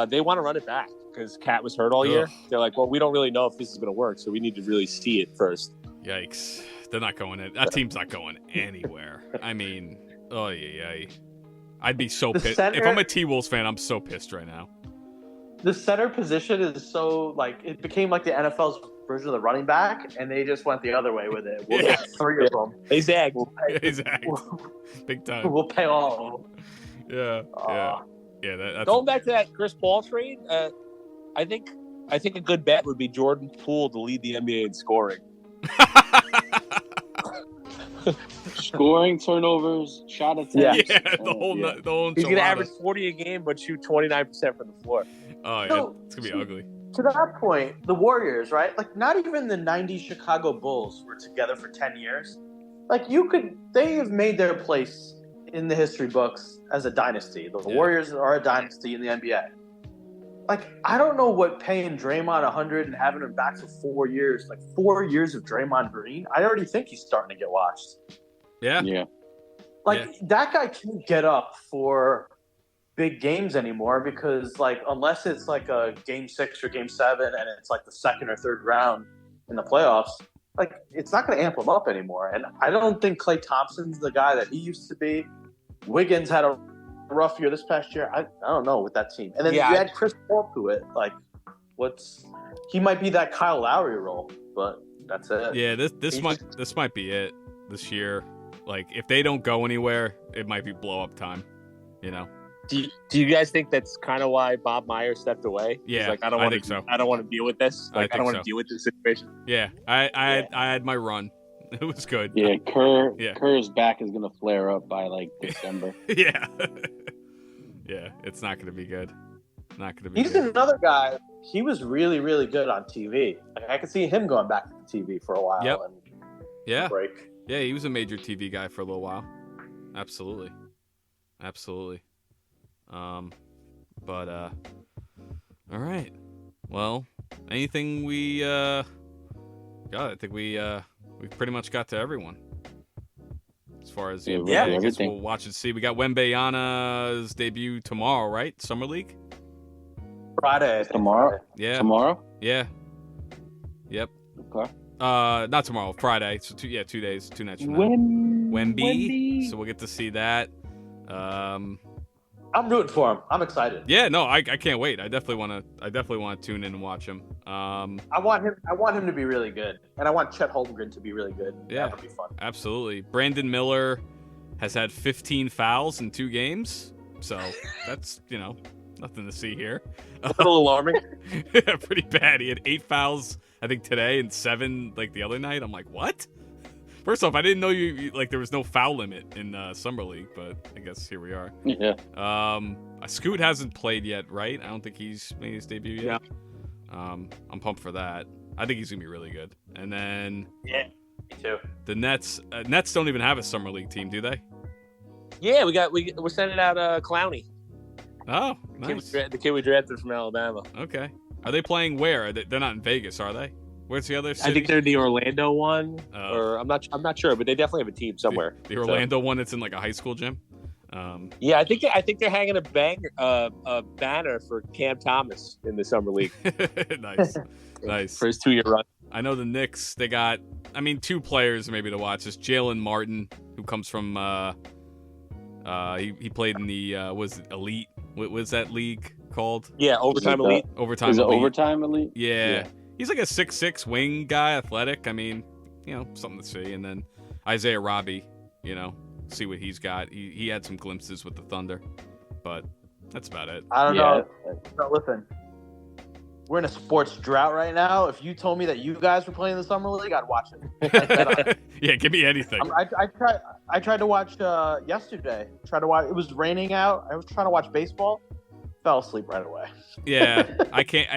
they want to run it back because Cat was hurt all year. They're like, well, we don't really know if this is going to work, so we need to really see it first. Yikes! They're not going in. That team's not going anywhere. I mean, I'd be so pissed. If I'm a T-Wolves fan, I'm so pissed right now. The center position is so it became like the NFL's version of the running back, and they just went the other way with it. We'll get three of them. They zagged. Big time. We'll pay all of them. Yeah. That's Going back to that Chris Paul trade, I think a good bet would be Jordan Poole to lead the NBA in scoring. Scoring, turnovers, shot attempts. Yeah, the whole. He's gonna average 40 a game, but shoot 29% from the floor. Oh yeah, it's gonna be ugly. To that point, the Warriors, right? Like, not even the '90s Chicago Bulls were together for 10 years. Like, they have made their place in the history books as a dynasty. The Warriors are a dynasty in the NBA. Like, I don't know what paying Draymond 100 and having him back for 4 years, like 4 years of Draymond Green, I already think he's starting to get watched. Yeah. That guy can't get up for big games anymore because, unless it's like a game 6 or game 7 and it's like the second or third round in the playoffs, it's not going to amp him up anymore. And I don't think Klay Thompson's the guy that he used to be. Wiggins had a rough year this past year. I don't know with that team. And then you add Chris Paul to it. He might be that Kyle Lowry role, but that's it. Yeah, this might be it this year. Like, if they don't go anywhere, it might be blow up time. Do you guys think that's kind of why Bob Myers stepped away? Yeah, I think so. I don't want to deal with this. I don't want to deal with this situation. Yeah, I had my run. It was good. Yeah, Kerr's back is gonna flare up by December. Yeah, it's not gonna be good. He's another guy. He was really, really good on TV. I could see him going back to the TV for a while. Yep. And break. Yeah, he was a major TV guy for a little while. Absolutely. But all right. Well, anything we got? I think we pretty much got to everyone. As far as I guess we'll watch and see. We got Wembanyama's debut tomorrow, right? Summer League. Friday. Tomorrow? Yeah. Tomorrow? Yeah. Yep. Okay. Not tomorrow. Friday. So 2 days, 2 nights from now. Wemby. So we'll get to see that. I'm rooting for him. I'm excited. Yeah, no, I can't wait. I definitely want to tune in and watch him. I want him to be really good, and I want Chet Holmgren to be really good. Yeah, that would be fun. Absolutely. Brandon Miller has had 15 fouls in 2 games, so that's nothing to see here. A little alarming. Yeah, pretty bad. He had 8 fouls, I think, today, and 7 like the other night. I'm like, what? First off, I didn't know you there was no foul limit in Summer League, but I guess here we are. Yeah. Scoot hasn't played yet, right? I don't think he's made his debut yet. Yeah. I'm pumped for that. I think he's gonna be really good. And then Yeah, me too. the Nets don't even have a Summer League team, do they? Yeah, we're sending out Clowney. Oh, nice. The kid we drafted from Alabama. Okay. Are they playing where? They're not in Vegas, are they? Where's the other city? I think they're the Orlando one, or I'm not sure, but they definitely have a team somewhere. The Orlando one that's in like a high school gym. Yeah, I think they're hanging a banner for Cam Thomas in the summer league. Nice for his 2-year run. I know the Knicks. They got, 2 players maybe to watch. It's Jalen Martin, who comes from he played in the was it Elite? What was that league called? Yeah, Overtime Elite. Overtime Is it Elite. Overtime Elite? Yeah. He's like a 6'6" wing guy, athletic. I mean, something to see. And then Isaiah Robbie, see what he's got. He had some glimpses with the Thunder, but that's about it. I don't know. No, listen, we're in a sports drought right now. If you told me that you guys were playing the Summer League, I'd watch it. Yeah, give me anything. I tried to watch yesterday. It was raining out. I was trying to watch baseball. Fell asleep right away. Yeah, I can't.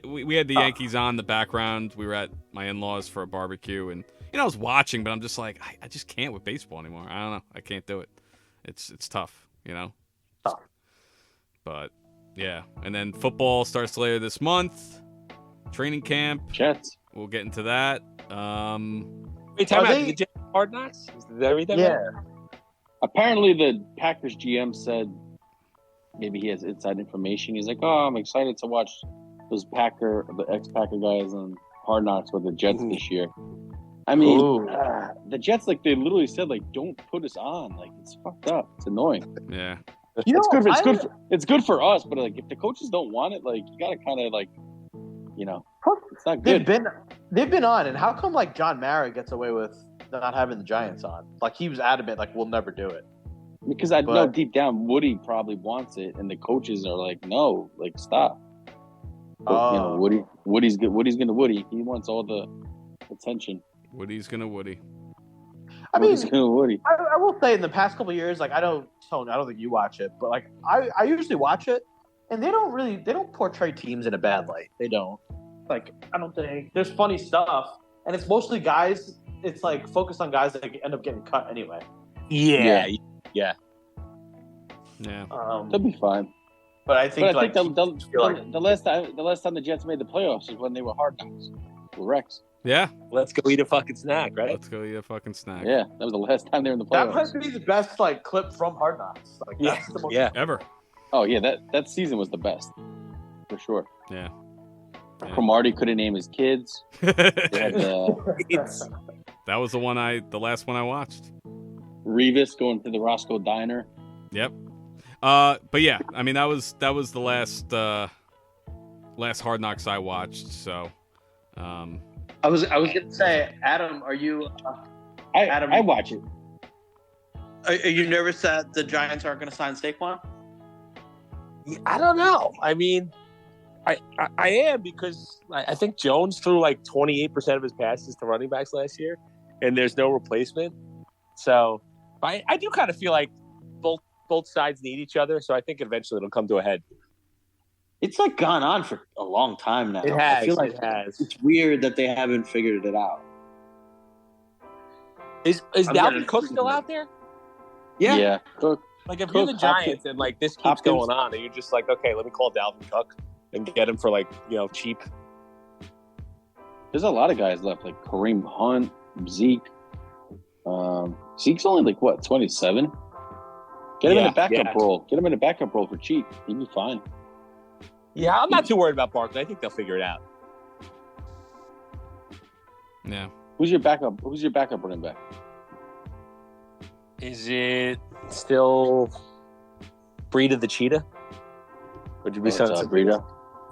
We had the Yankees on the background. We were at my in-laws for a barbecue, and I was watching, but I'm just like, I just can't with baseball anymore. I don't know. I can't do it. It's tough, Tough. But yeah, and then football starts later this month. Training camp. Jets. We'll get into that. Wait, time out. The Jets Hard Knocks? Did I read that? Yeah. Right? Apparently, the Packers GM said maybe he has inside information. He's like, "Oh, I'm excited to watch the ex-Packer guys on Hard Knocks with the Jets this year." I mean, the Jets, they literally said, "Don't put us on. It's fucked up. It's annoying." Yeah. It's good for us, but if the coaches don't want it, you gotta kind of it's not good. They've been on, and how come John Mara gets away with not having the Giants on? He was adamant, we'll never do it. Because I know deep down Woody probably wants it, and the coaches are like, "No, stop." But, Woody's good. Woody's gonna Woody. He wants all the attention. Woody's gonna Woody. I mean, Woody's gonna Woody. I will say in the past couple of years, I don't think you watch it, but I usually watch it, and they don't portray teams in a bad light. They don't. I don't think there's funny stuff, and it's mostly guys. It's focused on guys that end up getting cut anyway. Yeah. They'll be fine. But I think the last time the Jets made the playoffs was when they were Hard Knocks. The Rex. Yeah. Let's go eat a fucking snack, right? Let's go eat a fucking snack. Yeah, that was the last time they were in the playoffs. That might be the best clip from Hard Knocks. That's the most ever. Oh yeah, that season was the best for sure. Yeah. Cromartie couldn't name his kids. That was the last one I watched. Revis going to the Roscoe Diner. Yep. But yeah, I mean that was the last Hard Knocks I watched. So, I was gonna say, Adam, are you? Adam, I watch it. Are you nervous that the Giants aren't going to sign Saquon? I don't know. I mean, I am, because I think Jones threw 28% of his passes to running backs last year, and there's no replacement. So I do kind of feel like both sides need each other. So I think eventually it'll come to a head. It's gone on for a long time now. It has. I feel it has. It's weird that they haven't figured it out. Is Dalvin Cook still out there? Yeah. Cook. If you're the Giants and this keeps going on, and you're just okay, let me call Dalvin Cook and get him for cheap. There's a lot of guys left, Kareem Hunt, Zeke. Zeke's only 27. Get him in a backup role. Get him in a backup role for cheap. He'd be fine. Yeah, I'm not too worried about Barkley. I think they'll figure it out. Yeah. Who's your backup running back? Is it still Breida the Cheetah? Would you be sensitive? Breida?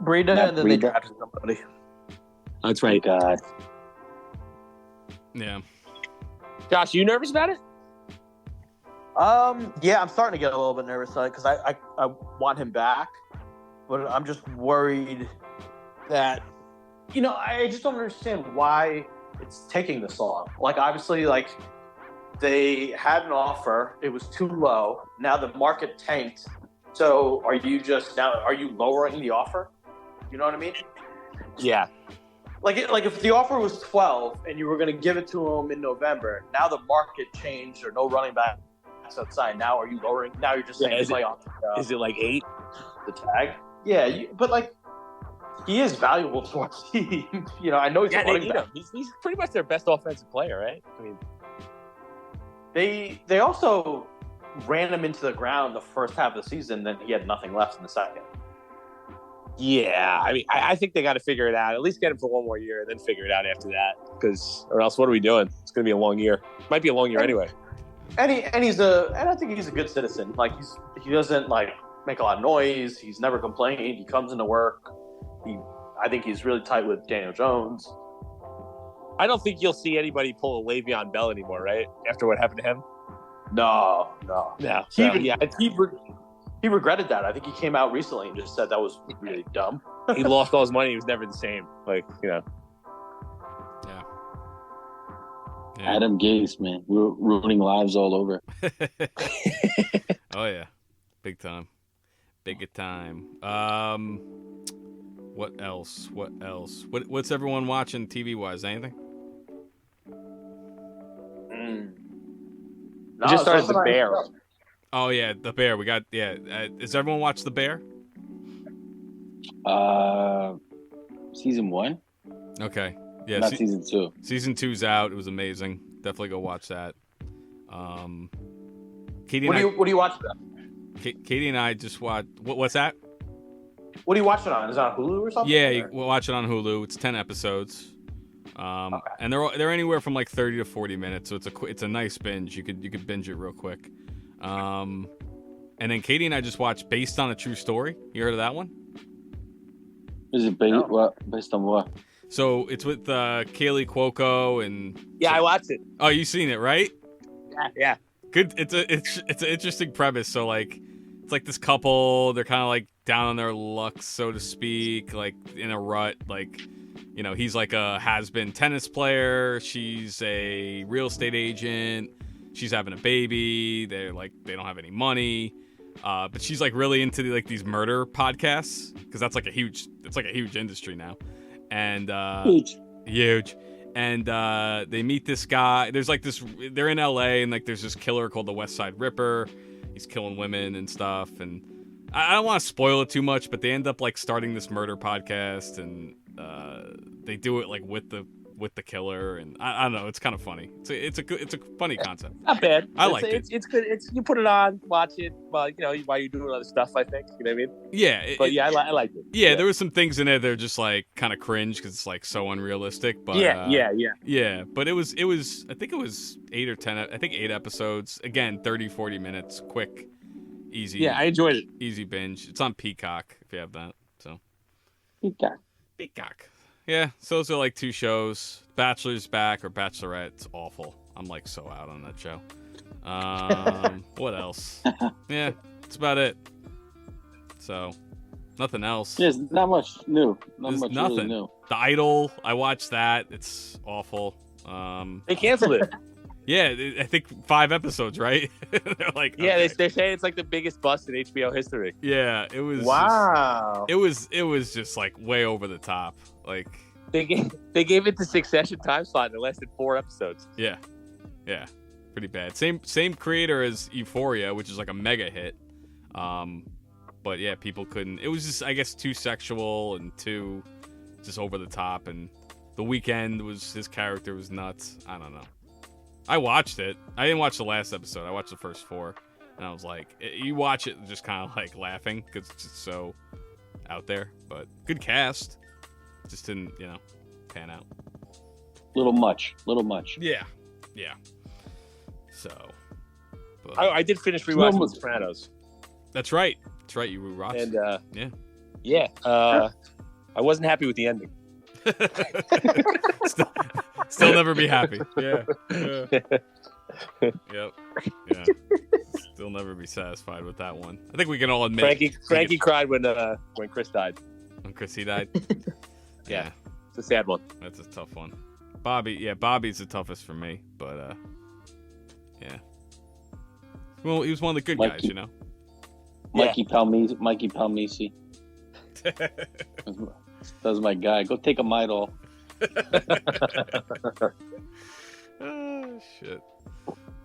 Breida, and then they Breida. drafted somebody. That's right. God. Yeah. Josh, you nervous about it? Yeah, I'm starting to get a little bit nervous because I want him back, but I'm just worried that, I just don't understand why it's taking this long. Like, obviously, like, they had an offer. It was too low. Now the market tanked. So are you lowering the offer? You know what I mean? Yeah. Like if the offer was 12 and you were going to give it to him in November, now the market changed or no running back outside. Now are you lowering? Now you're just saying play on. Is it like 8? The tag? Yeah, but like he is valuable to our team. I know he's a running back. He's pretty much their best offensive player, right? I mean, they also ran him into the ground the first half of the season, then he had nothing left in the second. yeah. I mean, I think they got to figure it out. At least get him for one more year, and then figure it out after that. Or else, what are we doing? It's going to be a long year. Might be a long year anyway. And I think he's a good citizen. Like he doesn't like make a lot of noise. He's never complained. He comes into work. I think he's really tight with Daniel Jones. I don't think you'll see anybody pull a Le'Veon Bell anymore, right? After what happened to him. No. He regretted that. I think he came out recently and just said that was really dumb. He lost all his money. He was never the same. Yeah. Adam Gase, man. We're ruining lives all over. Oh, yeah. Big time. Big time. What else? What's everyone watching TV-wise? Anything? We just started The Bear. Oh, yeah, The Bear. We got, does everyone watch The Bear? Season 1? Okay. Yeah, not season 2. Season 2's out. It was amazing. Definitely go watch that. Katie, what do you watch then? Katie and I just watched. What's that? What are you watching on? Is it on Hulu or something? Yeah, we'll watch it on Hulu. It's 10 episodes, okay. And they're anywhere from like 30 to 40 minutes. So it's a nice binge. You could binge it real quick. And then Katie and I just watched Based on a True Story. You heard of that one? Is it based on what? So it's with Kaylee Cuoco and I watched it. Oh, you seen it, right? Yeah. Good. It's an interesting premise. So like, it's like this couple. They're kind of like down on their luck, so to speak, like in a rut. Like, he's like a has-been tennis player. She's a real estate agent. She's having a baby. They don't have any money. But she's like really into these murder podcasts because it's like a huge industry now. And huge. And they meet this guy. There's like this. They're in LA, and like there's this killer called the West Side Ripper. He's killing women and stuff. And I don't want to spoil it too much, but they end up like starting this murder podcast, and they do it like with the killer. And I don't know. It's kind of funny. It's a funny concept. Not bad. I like it. It's good. You put it on, watch it. Well, while you're doing other stuff, I think. You know what I mean? Yeah. I like it. Yeah, there was some things in there that are just like kind of cringe because it's like so unrealistic. But yeah. But it was. I think it was 8 or 10. I think 8 episodes. Again, 30, 40 minutes, quick, easy. Yeah, I enjoyed it. Easy binge. It's on Peacock if you have that. So. Peacock. Yeah, so those are like 2 shows. Bachelor's back or Bachelorette. It's awful. I'm like so out on that show. What else? Yeah, that's about it. So, nothing else. There's not much new. There's much nothing. Really new. The Idol. I watched that. It's awful. They canceled it. Yeah, I think 5 episodes, right? They're like, yeah, okay. they say it's like the biggest bust in HBO history. Yeah, it was. Wow. It was just like way over the top. Like they gave it the Succession time slot and it lasted 4 episodes. Yeah, pretty bad. Same creator as Euphoria, which is like a mega hit. But yeah, people couldn't. It was just, I guess, too sexual and too just over the top. And The Weeknd his character was nuts. I don't know. I watched it. I didn't watch the last episode. I watched the first 4, and I was like, you watch it just kind of like laughing because it's just so out there, but good cast. Just didn't, pan out. Little much. Yeah. So, but, I did finish rewatching The Sopranos. That's right. You rewatched. And yeah. I wasn't happy with the ending. Still never be happy. Yeah. Yep. Yeah. Still never be satisfied with that one. I think we can all admit. Frankie cried when Chris died. When Chrissy died. Yeah. It's a sad one. That's a tough one. Bobby's the toughest for me, but yeah. Well, he was one of the good guys, Mikey Palmisi. That was my guy. Go take a Midol. Oh, shit.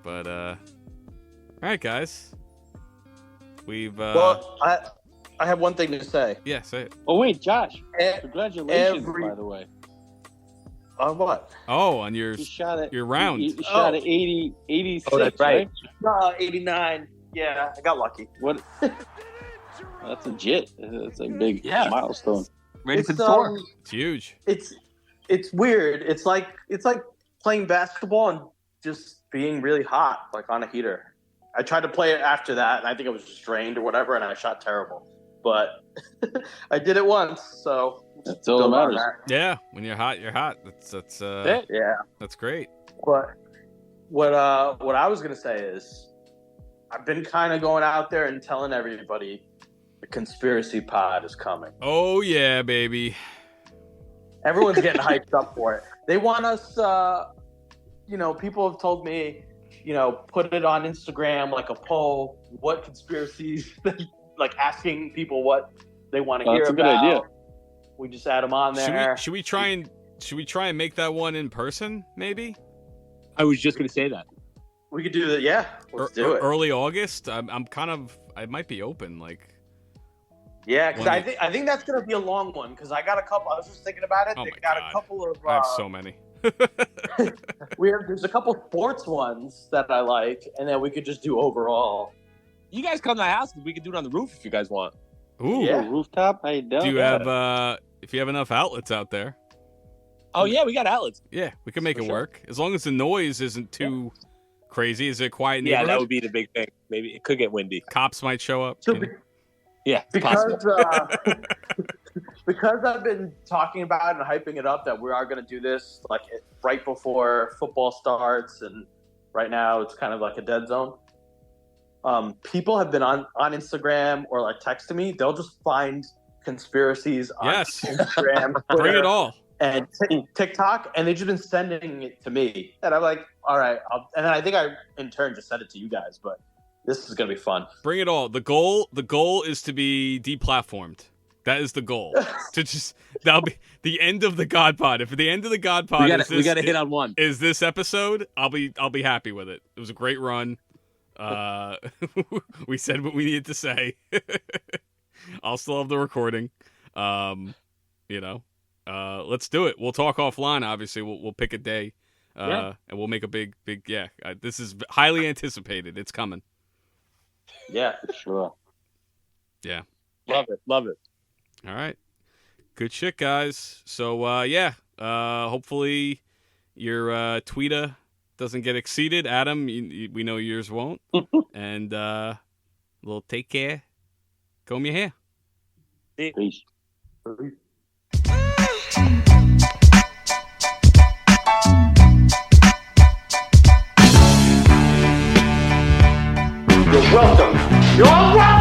But, all right, guys. We've, Well, I have one thing to say. Yeah, say it. Oh, wait, Josh. Congratulations, by the way. On what? Oh, on your round. You shot at 86, Oh, that's right. No, 89. Yeah, I got lucky. What? That's legit. It's a big milestone. Ready for the tour. It's huge. It's weird. It's like playing basketball and just being really hot, like on a heater. I tried to play it after that, and I think it was just drained or whatever, and I shot terrible. But I did it once, so that's all that matters. Yeah, when you're hot, you're hot. That's yeah. That's great. But what I was gonna say is, I've been kind of going out there and telling everybody the conspiracy pod is coming. Oh yeah, baby. Everyone's getting hyped up for it. They want us. People have told me, put it on Instagram like a poll. What conspiracies? Like asking people what they want to hear that's about. That's a good idea. We just add them on there. Should we try and make that one in person? Maybe. I was just gonna say that. We could do that. Yeah, let's do it. Early August. I might be open. Like. Yeah, because I think that's gonna be a long one. Because I got a couple. I was just thinking about it. Oh they my got God. a couple of. I have so many. There's a couple sports ones that I like, and then we could just do overall. You guys come to the house. We could do it on the roof if you guys want. Ooh, Yeah. Rooftop. How you doing? do you have if you have enough outlets out there? Oh yeah, we got outlets. Yeah, we can make it sure. work as long as the noise isn't too crazy. Is it a quiet Yeah, neighborhood? that would be the big thing. Maybe it could get windy. Cops might show up. So Yeah, because possible. because I've been talking about it and hyping it up that we are going to do this like right before football starts, and right now it's kind of like a dead zone. People have been on Instagram or like texting me. They'll just find conspiracies on Instagram, Twitter, Bring it all. and TikTok, and they've just been sending it to me. And I'm like, all right. And then I think I in turn just sent it to you guys, but this is gonna be fun. Bring it all. The goal is to be deplatformed. That is the goal. That'll be the end of the GAWD Pod. If at the end of the GAWD Pod we gotta hit on one. Is this episode? I'll be happy with it. It was a great run. We said what we needed to say. I'll still have the recording. Let's do it. We'll talk offline. Obviously, we'll pick a day, and we'll make a big. This is highly anticipated. It's coming. Yeah, For sure. Yeah. Love it. All right. Good shit, guys. So, hopefully your Twitter doesn't get exceeded. Adam, we know yours won't. And we'll take care. Comb your hair. Peace. you're welcome. You're welcome.